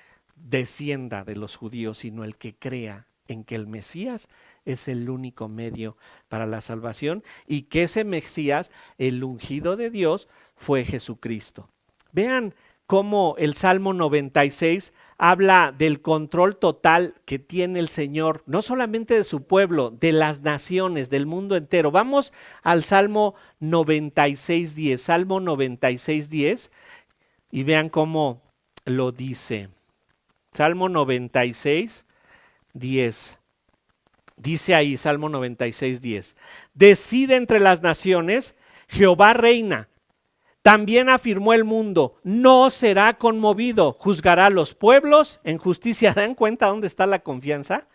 descienda de los judíos, sino el que crea en que el Mesías es el único medio para la salvación y que ese Mesías, el ungido de Dios, fue Jesucristo. Vean cómo el Salmo 96 habla del control total que tiene el Señor, no solamente de su pueblo, de las naciones, del mundo entero. Vamos al Salmo 96:10, Salmo 96:10 y vean cómo lo dice. Salmo 96, 10. Dice ahí, Salmo 96, 10. Decide entre las naciones, Jehová reina. También afirmó el mundo, no será conmovido, juzgará a los pueblos en justicia. ¿Dan cuenta dónde está la confianza?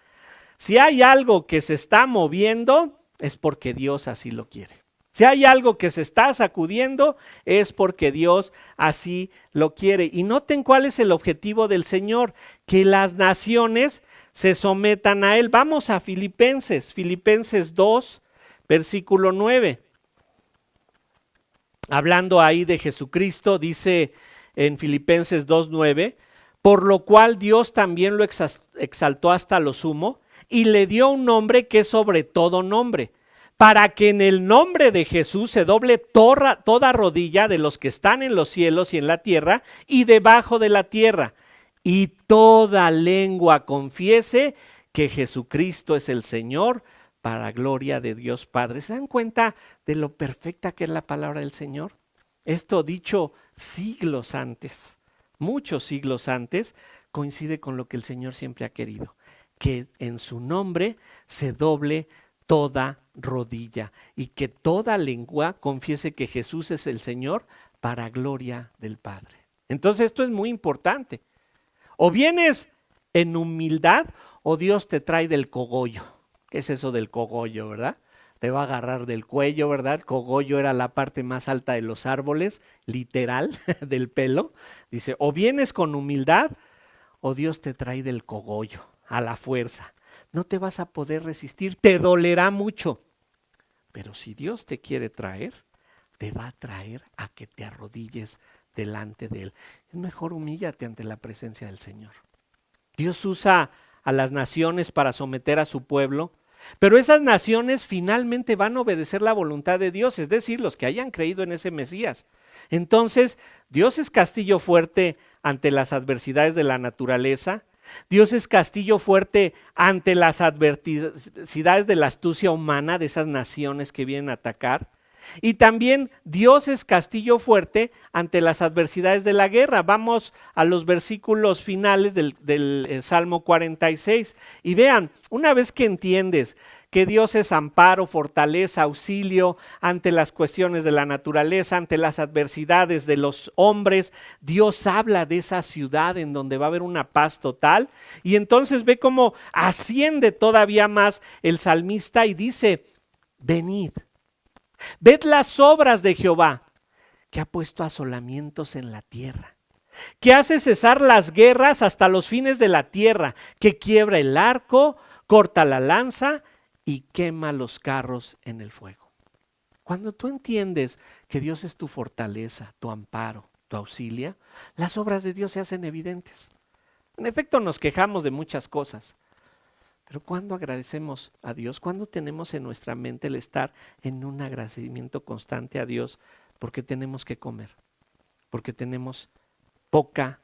Si hay algo que se está moviendo, es porque Dios así lo quiere. Si hay algo que se está sacudiendo, es porque Dios así lo quiere. Y noten cuál es el objetivo del Señor, que las naciones se sometan a Él. Vamos a Filipenses 2, versículo 9. Hablando ahí de Jesucristo, dice en Filipenses 2:9, por lo cual Dios también lo exaltó hasta lo sumo y le dio un nombre que es sobre todo nombre, para que en el nombre de Jesús se doble toda rodilla de los que están en los cielos y en la tierra y debajo de la tierra, y toda lengua confiese que Jesucristo es el Señor, para gloria de Dios Padre. ¿Se dan cuenta de lo perfecta que es la palabra del Señor? Esto dicho siglos antes, muchos siglos antes, coincide con lo que el Señor siempre ha querido, que en su nombre se doble toda rodilla y que toda lengua confiese que Jesús es el Señor para gloria del Padre. Entonces esto es muy importante. O vienes en humildad o Dios te trae del cogollo. ¿Qué es eso del cogollo, verdad? Te va a agarrar del cuello, ¿verdad? Cogollo era la parte más alta de los árboles, literal, del pelo. Dice, o vienes con humildad o Dios te trae del cogollo, a la fuerza. No te vas a poder resistir, te dolerá mucho. Pero si Dios te quiere traer, te va a traer a que te arrodilles delante de Él. Es mejor humíllate ante la presencia del Señor. Dios usa a las naciones para someter a su pueblo, pero esas naciones finalmente van a obedecer la voluntad de Dios, es decir, los que hayan creído en ese Mesías. Entonces, Dios es castillo fuerte ante las adversidades de la naturaleza. Dios es castillo fuerte ante las adversidades de la astucia humana de esas naciones que vienen a atacar. Y también Dios es castillo fuerte ante las adversidades de la guerra. Vamos a los versículos finales del Salmo 46 y vean, una vez que entiendes que Dios es amparo, fortaleza, auxilio ante las cuestiones de la naturaleza, ante las adversidades de los hombres, Dios habla de esa ciudad en donde va a haber una paz total. Y entonces ve cómo asciende todavía más el salmista y dice, venid. Ved las obras de Jehová, que ha puesto asolamientos en la tierra, que hace cesar las guerras hasta los fines de la tierra, que quiebra el arco, corta la lanza y quema los carros en el fuego. Cuando tú entiendes que Dios es tu fortaleza, tu amparo, tu auxilio, las obras de Dios se hacen evidentes. En efecto, nos quejamos de muchas cosas. Pero ¿cuándo agradecemos a Dios? ¿Cuándo tenemos en nuestra mente el estar en un agradecimiento constante a Dios? Porque tenemos que comer, porque tenemos poca,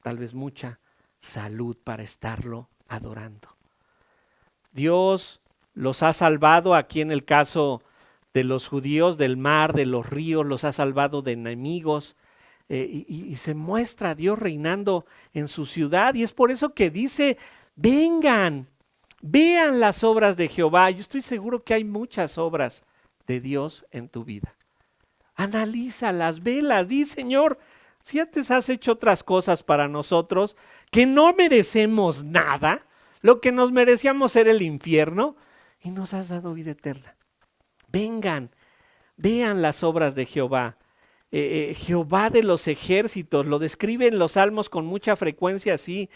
tal vez mucha, salud para estarlo adorando. Dios los ha salvado, aquí en el caso de los judíos, del mar, de los ríos, los ha salvado de enemigos. Y se muestra a Dios reinando en su ciudad. Y es por eso que dice, vengan. Vean las obras de Jehová. Yo estoy seguro que hay muchas obras de Dios en tu vida. Analízalas, velas, di, Señor, si antes has hecho otras cosas para nosotros, que no merecemos nada, lo que nos merecíamos era el infierno, y nos has dado vida eterna. Vengan, vean las obras de Jehová. Jehová de los ejércitos, lo describen los salmos con mucha frecuencia así.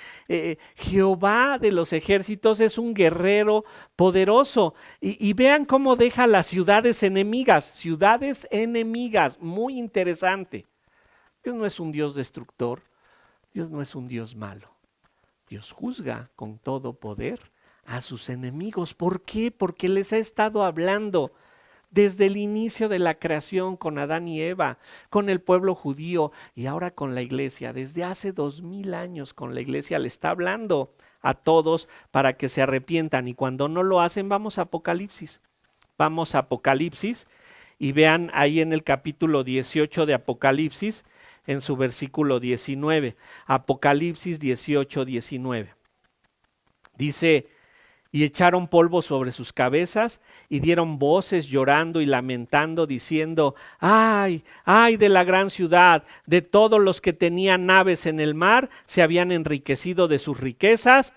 Jehová de los ejércitos es un guerrero poderoso. Y vean cómo deja las ciudades enemigas, muy interesante. Dios no es un Dios destructor, Dios no es un Dios malo. Dios juzga con todo poder a sus enemigos. ¿Por qué? Porque les ha estado hablando desde el inicio de la creación con Adán y Eva, con el pueblo judío y ahora con la iglesia. Desde hace 2000 años con la iglesia le está hablando a todos para que se arrepientan, y cuando no lo hacen vamos a Apocalipsis. Vamos a Apocalipsis y vean ahí en el capítulo 18 de Apocalipsis, en su versículo 19. Apocalipsis 18, 19. Dice: y echaron polvo sobre sus cabezas y dieron voces llorando y lamentando, diciendo: ay, ay de la gran ciudad, de todos los que tenían naves en el mar, se habían enriquecido de sus riquezas,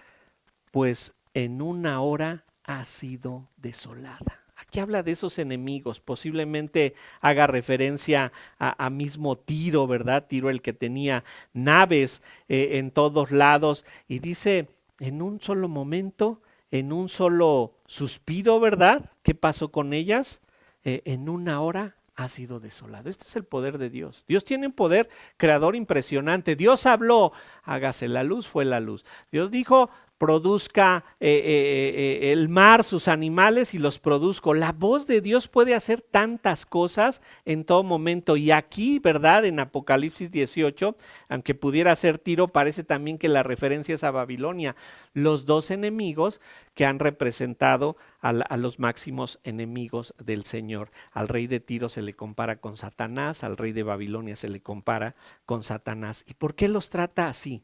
pues en una hora ha sido desolada. Aquí habla de esos enemigos, posiblemente haga referencia a mismo Tiro, ¿verdad? Tiro, el que tenía naves en todos lados, y dice, en un solo momento, en un solo suspiro, ¿verdad? ¿Qué pasó con ellas? En una hora ha sido desolado. Este es el poder de Dios. Dios tiene un poder creador impresionante. Dios habló, hágase la luz, fue la luz. Dios dijo, produzca el mar sus animales, y los produzco. La voz de Dios puede hacer tantas cosas en todo momento. Y aquí, ¿verdad? En Apocalipsis 18, aunque pudiera ser Tiro, parece también que la referencia es a Babilonia. Los dos enemigos que han representado a los máximos enemigos del Señor. Al rey de Tiro se le compara con Satanás, al rey de Babilonia se le compara con Satanás. ¿Y por qué los trata así?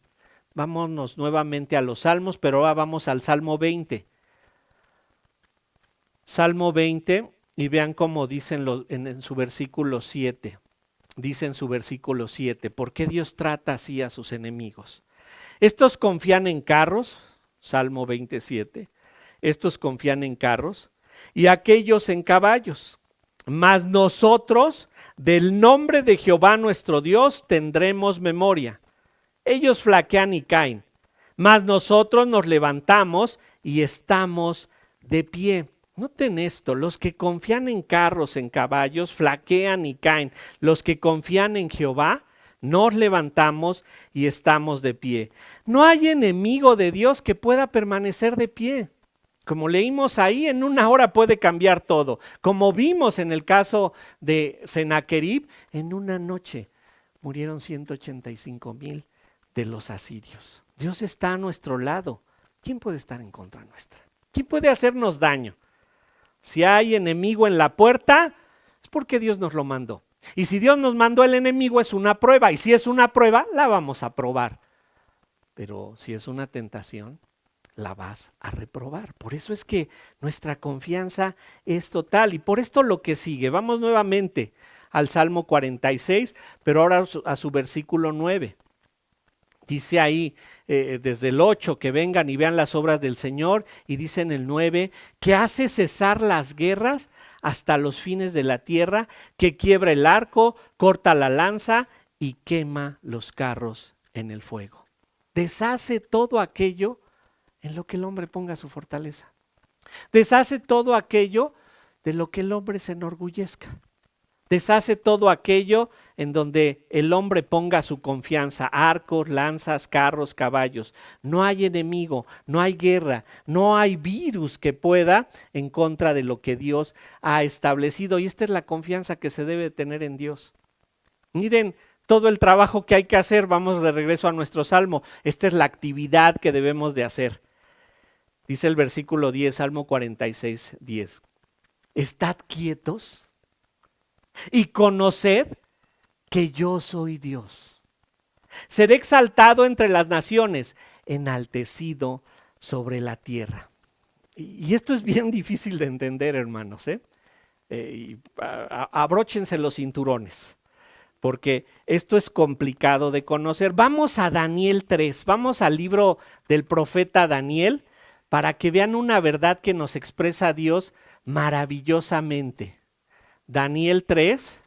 Vámonos nuevamente a los salmos, pero ahora vamos al Salmo 20. Salmo 20, y vean cómo dicen en su versículo 7. dice en su versículo 7, ¿por qué Dios trata así a sus enemigos? Estos confían en carros, Salmo 27, estos confían en carros y aquellos en caballos. Mas nosotros, del nombre de Jehová nuestro Dios, tendremos memoria. Ellos flaquean y caen, mas nosotros nos levantamos y estamos de pie. Noten esto, los que confían en carros, en caballos, flaquean y caen. Los que confían en Jehová, nos levantamos y estamos de pie. No hay enemigo de Dios que pueda permanecer de pie. Como leímos ahí, en una hora puede cambiar todo. Como vimos en el caso de Sennacherib, en una noche murieron 185,000 de los asirios. Dios está a nuestro lado. ¿Quién puede estar en contra nuestra? ¿Quién puede hacernos daño? Si hay enemigo en la puerta, es porque Dios nos lo mandó. Y si Dios nos mandó el enemigo, es una prueba. Y si es una prueba, la vamos a probar. Pero si es una tentación, la vas a reprobar. Por eso es que nuestra confianza es total. Y por esto lo que sigue, vamos nuevamente al Salmo 46, pero ahora a su versículo 9. Dice ahí desde el 8 que vengan y vean las obras del Señor, y dice en el 9 que hace cesar las guerras hasta los fines de la tierra, que quiebra el arco, corta la lanza y quema los carros en el fuego. Deshace todo aquello en lo que el hombre ponga su fortaleza. Deshace todo aquello de lo que el hombre se enorgullezca. Deshace todo aquello en donde el hombre ponga su confianza, arcos, lanzas, carros, caballos. No hay enemigo, no hay guerra, no hay virus que pueda en contra de lo que Dios ha establecido. Y esta es la confianza que se debe tener en Dios. Miren todo el trabajo que hay que hacer. Vamos de regreso a nuestro salmo. Esta es la actividad que debemos de hacer. Dice el versículo 10, Salmo 46, 10. Estad quietos y conoced que yo soy Dios. Seré exaltado entre las naciones, enaltecido sobre la tierra. Y esto es bien difícil de entender, hermanos. Abróchense los cinturones, porque esto es complicado de conocer. Vamos a Daniel 3, vamos al libro del profeta Daniel, para que vean una verdad que nos expresa Dios maravillosamente. Daniel 3,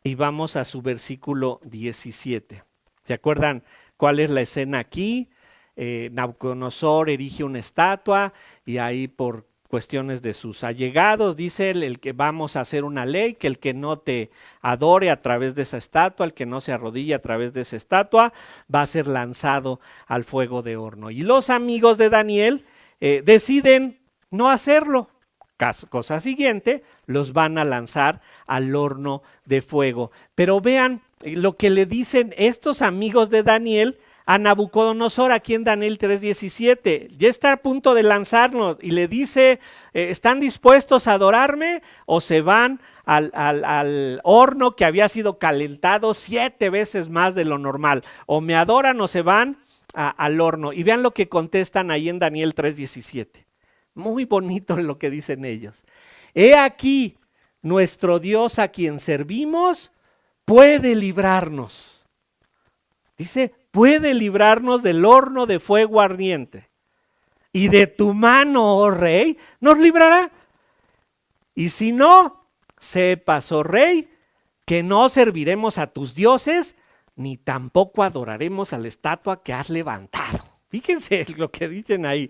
y vamos a su versículo 17. ¿Se acuerdan cuál es la escena aquí? Nabucodonosor erige una estatua y ahí por cuestiones de sus allegados dice el que vamos a hacer una ley, que el que no te adore a través de esa estatua, el que no se arrodille a través de esa estatua, va a ser lanzado al fuego de horno. Y los amigos de Daniel deciden no hacerlo. Cosa siguiente, los van a lanzar al horno de fuego. Pero vean lo que le dicen estos amigos de Daniel a Nabucodonosor aquí en Daniel 3:17. Ya está a punto de lanzarnos y le dice, ¿están dispuestos a adorarme o se van al horno que había sido calentado 7 veces más de lo normal? O me adoran o se van al horno. Y vean lo que contestan ahí en Daniel 3:17. Muy bonito lo que dicen ellos. He aquí, nuestro Dios a quien servimos puede librarnos. Dice, puede librarnos del horno de fuego ardiente. Y de tu mano, oh rey, nos librará. Y si no, sepas, oh rey, que no serviremos a tus dioses, ni tampoco adoraremos a la estatua que has levantado. Fíjense lo que dicen ahí.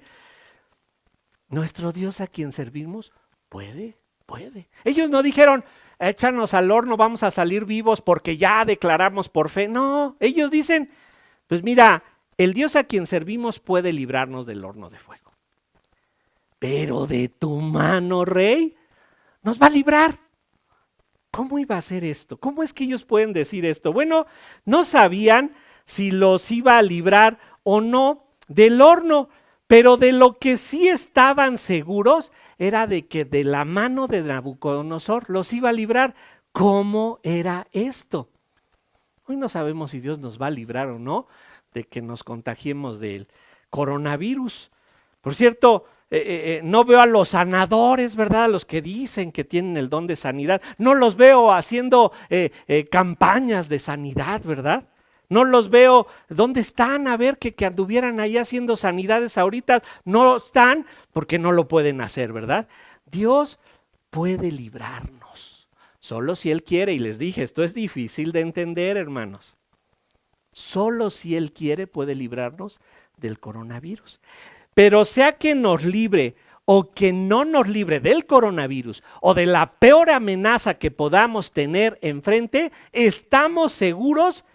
Nuestro Dios a quien servimos puede. Ellos no dijeron, échanos al horno, vamos a salir vivos porque ya declaramos por fe. No, ellos dicen, pues mira, el Dios a quien servimos puede librarnos del horno de fuego. Pero de tu mano, rey, nos va a librar. ¿Cómo iba a ser esto? ¿Cómo es que ellos pueden decir esto? Bueno, no sabían si los iba a librar o no del horno. Pero de lo que sí estaban seguros era de que de la mano de Nabucodonosor los iba a librar. ¿Cómo era esto? Hoy no sabemos si Dios nos va a librar o no de que nos contagiemos del coronavirus. Por cierto, no veo a los sanadores, ¿verdad? A los que dicen que tienen el don de sanidad. No los veo haciendo campañas de sanidad, ¿verdad? No los veo, ¿dónde están? A ver, que anduvieran ahí haciendo sanidades ahorita. No están porque no lo pueden hacer, ¿verdad? Dios puede librarnos, solo si Él quiere. Y les dije, esto es difícil de entender, hermanos. Solo si Él quiere puede librarnos del coronavirus. Pero sea que nos libre o que no nos libre del coronavirus o de la peor amenaza que podamos tener enfrente, estamos seguros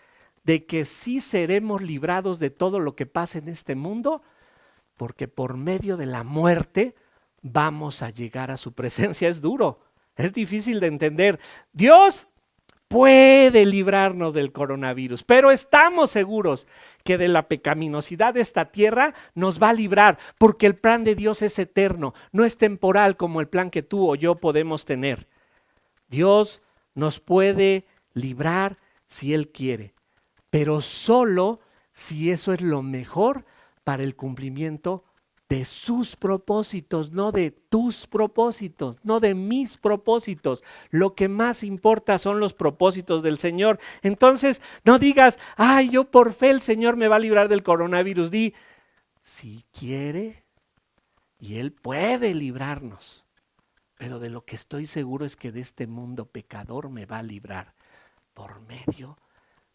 de que sí seremos librados de todo lo que pasa en este mundo, porque por medio de la muerte vamos a llegar a su presencia. Es duro, es difícil de entender. Dios puede librarnos del coronavirus, pero estamos seguros que de la pecaminosidad de esta tierra nos va a librar, porque el plan de Dios es eterno, no es temporal como el plan que tú o yo podemos tener. Dios nos puede librar si Él quiere, pero solo si eso es lo mejor para el cumplimiento de sus propósitos, no de tus propósitos, no de mis propósitos. Lo que más importa son los propósitos del Señor. Entonces, no digas, ay, yo por fe el Señor me va a librar del coronavirus. Di, si quiere, y Él puede librarnos. Pero de lo que estoy seguro es que de este mundo pecador me va a librar por medio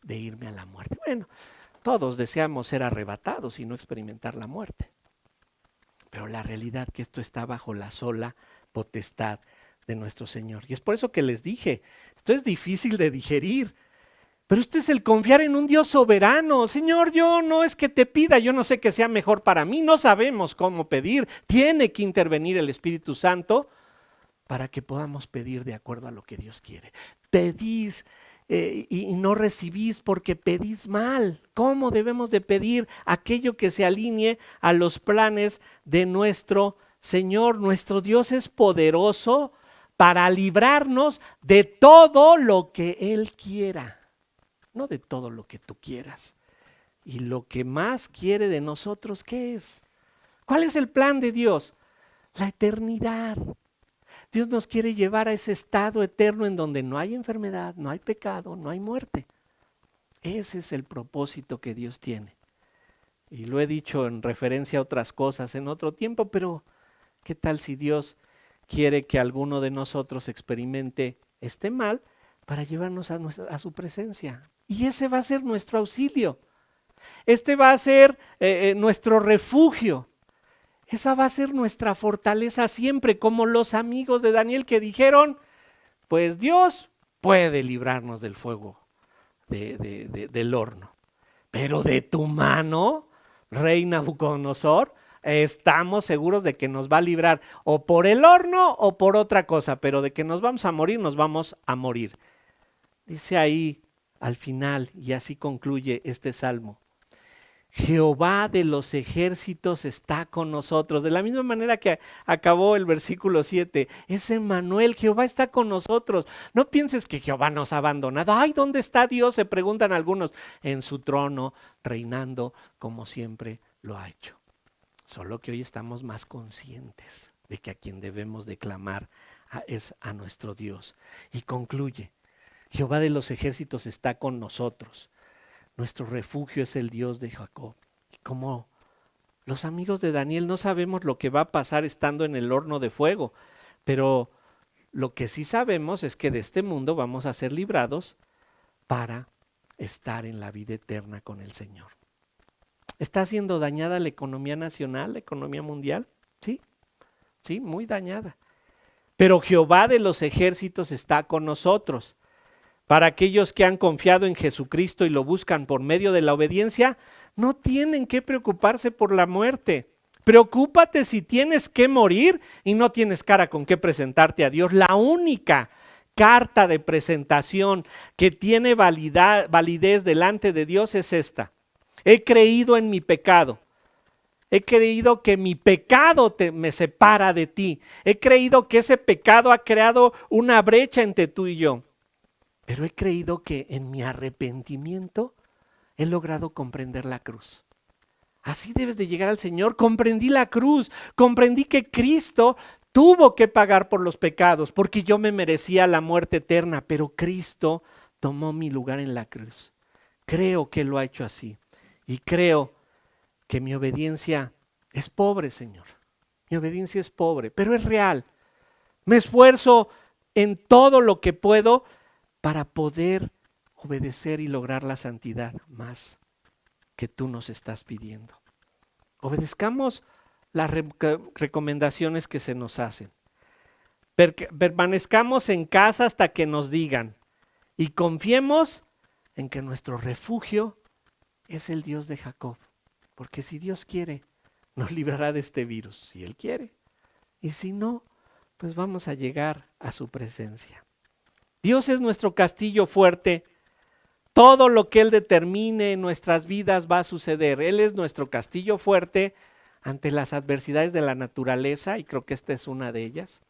de irme a la muerte. Bueno, todos deseamos ser arrebatados y no experimentar la muerte. Pero la realidad es que esto está bajo la sola potestad de nuestro Señor. Y es por eso que les dije, esto es difícil de digerir, pero esto es el confiar en un Dios soberano. Señor, yo no es que te pida, yo no sé qué sea mejor para mí, no sabemos cómo pedir. Tiene que intervenir el Espíritu Santo para que podamos pedir de acuerdo a lo que Dios quiere. Pedís y no recibís porque pedís mal. ¿Cómo debemos de pedir aquello que se alinee a los planes de nuestro Señor? Nuestro Dios es poderoso para librarnos de todo lo que Él quiera, no de todo lo que tú quieras. Y lo que más quiere de nosotros, ¿qué es? ¿Cuál es el plan de Dios? La eternidad. Dios nos quiere llevar a ese estado eterno en donde no hay enfermedad, no hay pecado, no hay muerte. Ese es el propósito que Dios tiene. Y lo he dicho en referencia a otras cosas en otro tiempo, pero ¿qué tal si Dios quiere que alguno de nosotros experimente este mal para llevarnos a su presencia? Y ese va a ser nuestro auxilio. Este va a ser nuestro refugio. Esa va a ser nuestra fortaleza siempre, como los amigos de Daniel que dijeron, pues Dios puede librarnos del fuego, del horno. Pero de tu mano, rey Nabucodonosor, estamos seguros de que nos va a librar o por el horno o por otra cosa, pero de que nos vamos a morir, nos vamos a morir. Dice ahí al final, y así concluye este salmo, Jehová de los ejércitos está con nosotros. De la misma manera que acabó el versículo 7, es Emmanuel, Jehová está con nosotros. No pienses que Jehová nos ha abandonado. Ay, ¿dónde está Dios? Se preguntan algunos. En su trono, reinando como siempre lo ha hecho. Solo que hoy estamos más conscientes de que a quien debemos de clamar es a nuestro Dios. Y concluye, Jehová de los ejércitos está con nosotros. Nuestro refugio es el Dios de Jacob. Como los amigos de Daniel, no sabemos lo que va a pasar estando en el horno de fuego, pero lo que sí sabemos es que de este mundo vamos a ser librados para estar en la vida eterna con el Señor. ¿Está siendo dañada la economía nacional, la economía mundial? Sí, muy dañada. Pero Jehová de los ejércitos está con nosotros. Para aquellos que han confiado en Jesucristo y lo buscan por medio de la obediencia, no tienen que preocuparse por la muerte. Preocúpate si tienes que morir y no tienes cara con qué presentarte a Dios. La única carta de presentación que tiene validez delante de Dios es esta. He creído en mi pecado. He creído que mi pecado me separa de ti. He creído que ese pecado ha creado una brecha entre tú y yo. Pero he creído que en mi arrepentimiento he logrado comprender la cruz. Así debes de llegar al Señor. Comprendí la cruz, comprendí que Cristo tuvo que pagar por los pecados, porque yo me merecía la muerte eterna, pero Cristo tomó mi lugar en la cruz. Creo que lo ha hecho así y creo que mi obediencia es pobre, Señor. Mi obediencia es pobre, pero es real. Me esfuerzo en todo lo que puedo para poder obedecer y lograr la santidad más que tú nos estás pidiendo. Obedezcamos las recomendaciones que se nos hacen. Permanezcamos en casa hasta que nos digan y confiemos en que nuestro refugio es el Dios de Jacob. Porque si Dios quiere, nos librará de este virus, si Él quiere. Y si no, pues vamos a llegar a su presencia. Dios es nuestro castillo fuerte. Todo lo que Él determine en nuestras vidas va a suceder. Él es nuestro castillo fuerte ante las adversidades de la naturaleza, y creo que esta es una de ellas.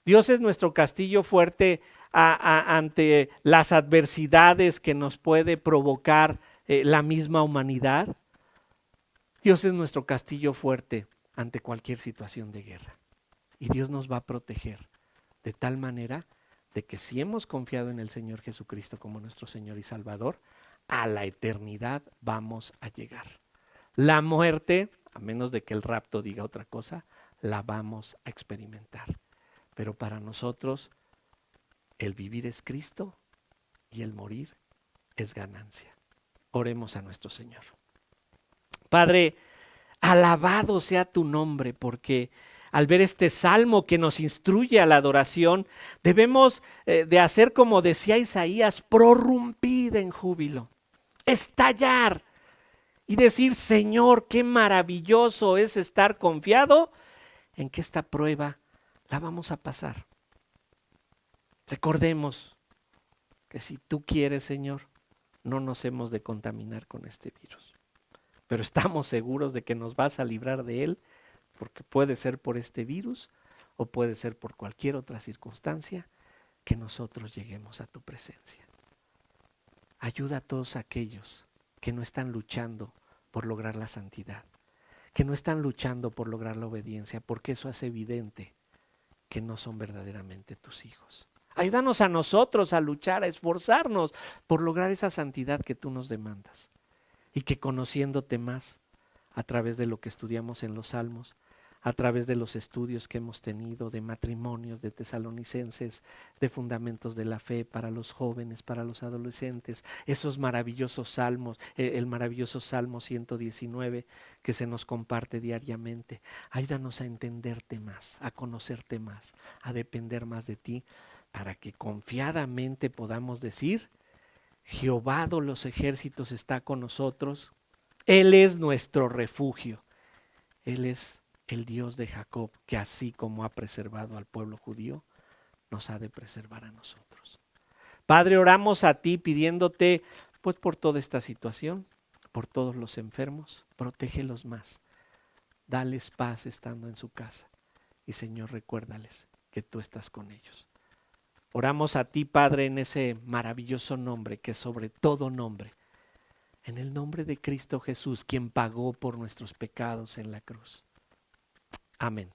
Dios es nuestro castillo fuerte ante las adversidades que nos puede provocar la misma humanidad. Dios es nuestro castillo fuerte ante cualquier situación de guerra. Y Dios nos va a proteger de tal manera de que si hemos confiado en el Señor Jesucristo como nuestro Señor y Salvador, a la eternidad vamos a llegar. La muerte, a menos de que el rapto diga otra cosa, la vamos a experimentar. Pero para nosotros, el vivir es Cristo y el morir es ganancia. Oremos a nuestro Señor. Padre, alabado sea tu nombre, porque al ver este salmo que nos instruye a la adoración, debemos de hacer como decía Isaías, prorrumpir en júbilo, estallar y decir, Señor, qué maravilloso es estar confiado en que esta prueba la vamos a pasar. Recordemos que si tú quieres, Señor, no nos hemos de contaminar con este virus, pero estamos seguros de que nos vas a librar de él, porque puede ser por este virus o puede ser por cualquier otra circunstancia que nosotros lleguemos a tu presencia. Ayuda a todos aquellos que no están luchando por lograr la santidad, que no están luchando por lograr la obediencia, porque eso hace evidente que no son verdaderamente tus hijos. Ayúdanos a nosotros a luchar, a esforzarnos por lograr esa santidad que tú nos demandas, y que conociéndote más a través de lo que estudiamos en los Salmos, a través de los estudios que hemos tenido de matrimonios, de tesalonicenses, de fundamentos de la fe para los jóvenes, para los adolescentes, esos maravillosos salmos, el maravilloso Salmo 119 que se nos comparte diariamente. Ayúdanos a entenderte más, a conocerte más, a depender más de ti, para que confiadamente podamos decir, Jehová de los ejércitos está con nosotros, Él es nuestro refugio, Él es el Dios de Jacob, que así como ha preservado al pueblo judío, nos ha de preservar a nosotros. Padre, oramos a ti pidiéndote, pues por toda esta situación, por todos los enfermos, protégelos más, dales paz estando en su casa, y Señor, recuérdales que tú estás con ellos. Oramos a ti, Padre, en ese maravilloso nombre que es sobre todo nombre, en el nombre de Cristo Jesús, quien pagó por nuestros pecados en la cruz. Amén.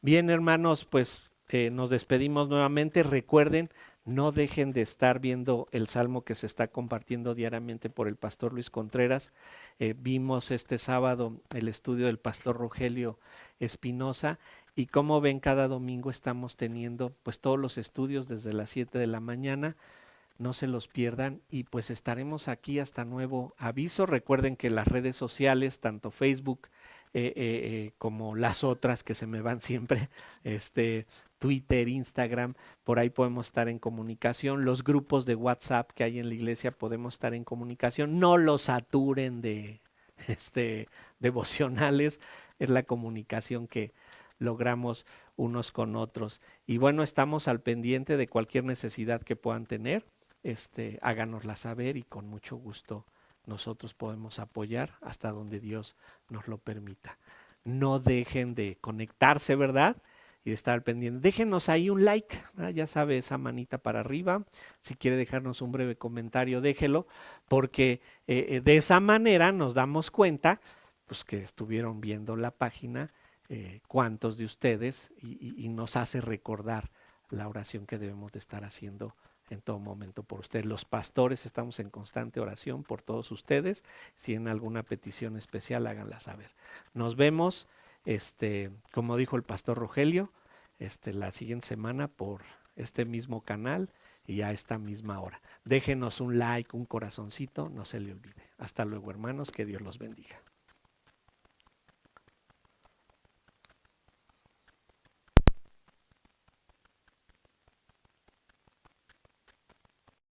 Bien, hermanos, pues nos despedimos nuevamente. Recuerden, no dejen de estar viendo el salmo que se está compartiendo diariamente por el pastor Luis Contreras. Vimos este sábado el estudio del pastor Rogelio Espinosa, y como ven, cada domingo estamos teniendo pues todos los estudios desde las 7 de la mañana. No se los pierdan, y pues estaremos aquí hasta nuevo aviso. Recuerden que las redes sociales, tanto Facebook como las otras que se me van siempre, Twitter, Instagram, por ahí podemos estar en comunicación. Los grupos de WhatsApp que hay en la iglesia podemos estar en comunicación. No los saturen de devocionales, es la comunicación que logramos unos con otros. Y bueno, estamos al pendiente de cualquier necesidad que puedan tener. Háganosla saber, y con mucho gusto nosotros podemos apoyar hasta donde Dios nos lo permita. No dejen de conectarse, ¿verdad? y de estar al pendiente. Déjenos ahí un like, ya sabe, esa manita para arriba. Si quiere dejarnos un breve comentario, déjelo, porque de esa manera nos damos cuenta pues, que estuvieron viendo la página, cuántos de ustedes, y nos hace recordar la oración que debemos de estar haciendo en todo momento por ustedes. Los pastores estamos en constante oración por todos ustedes. Si tienen alguna petición especial, háganla saber. Nos vemos, como dijo el pastor Rogelio, la siguiente semana por este mismo canal y a esta misma hora. Déjenos un like, un corazoncito, no se le olvide. Hasta luego, hermanos, que Dios los bendiga.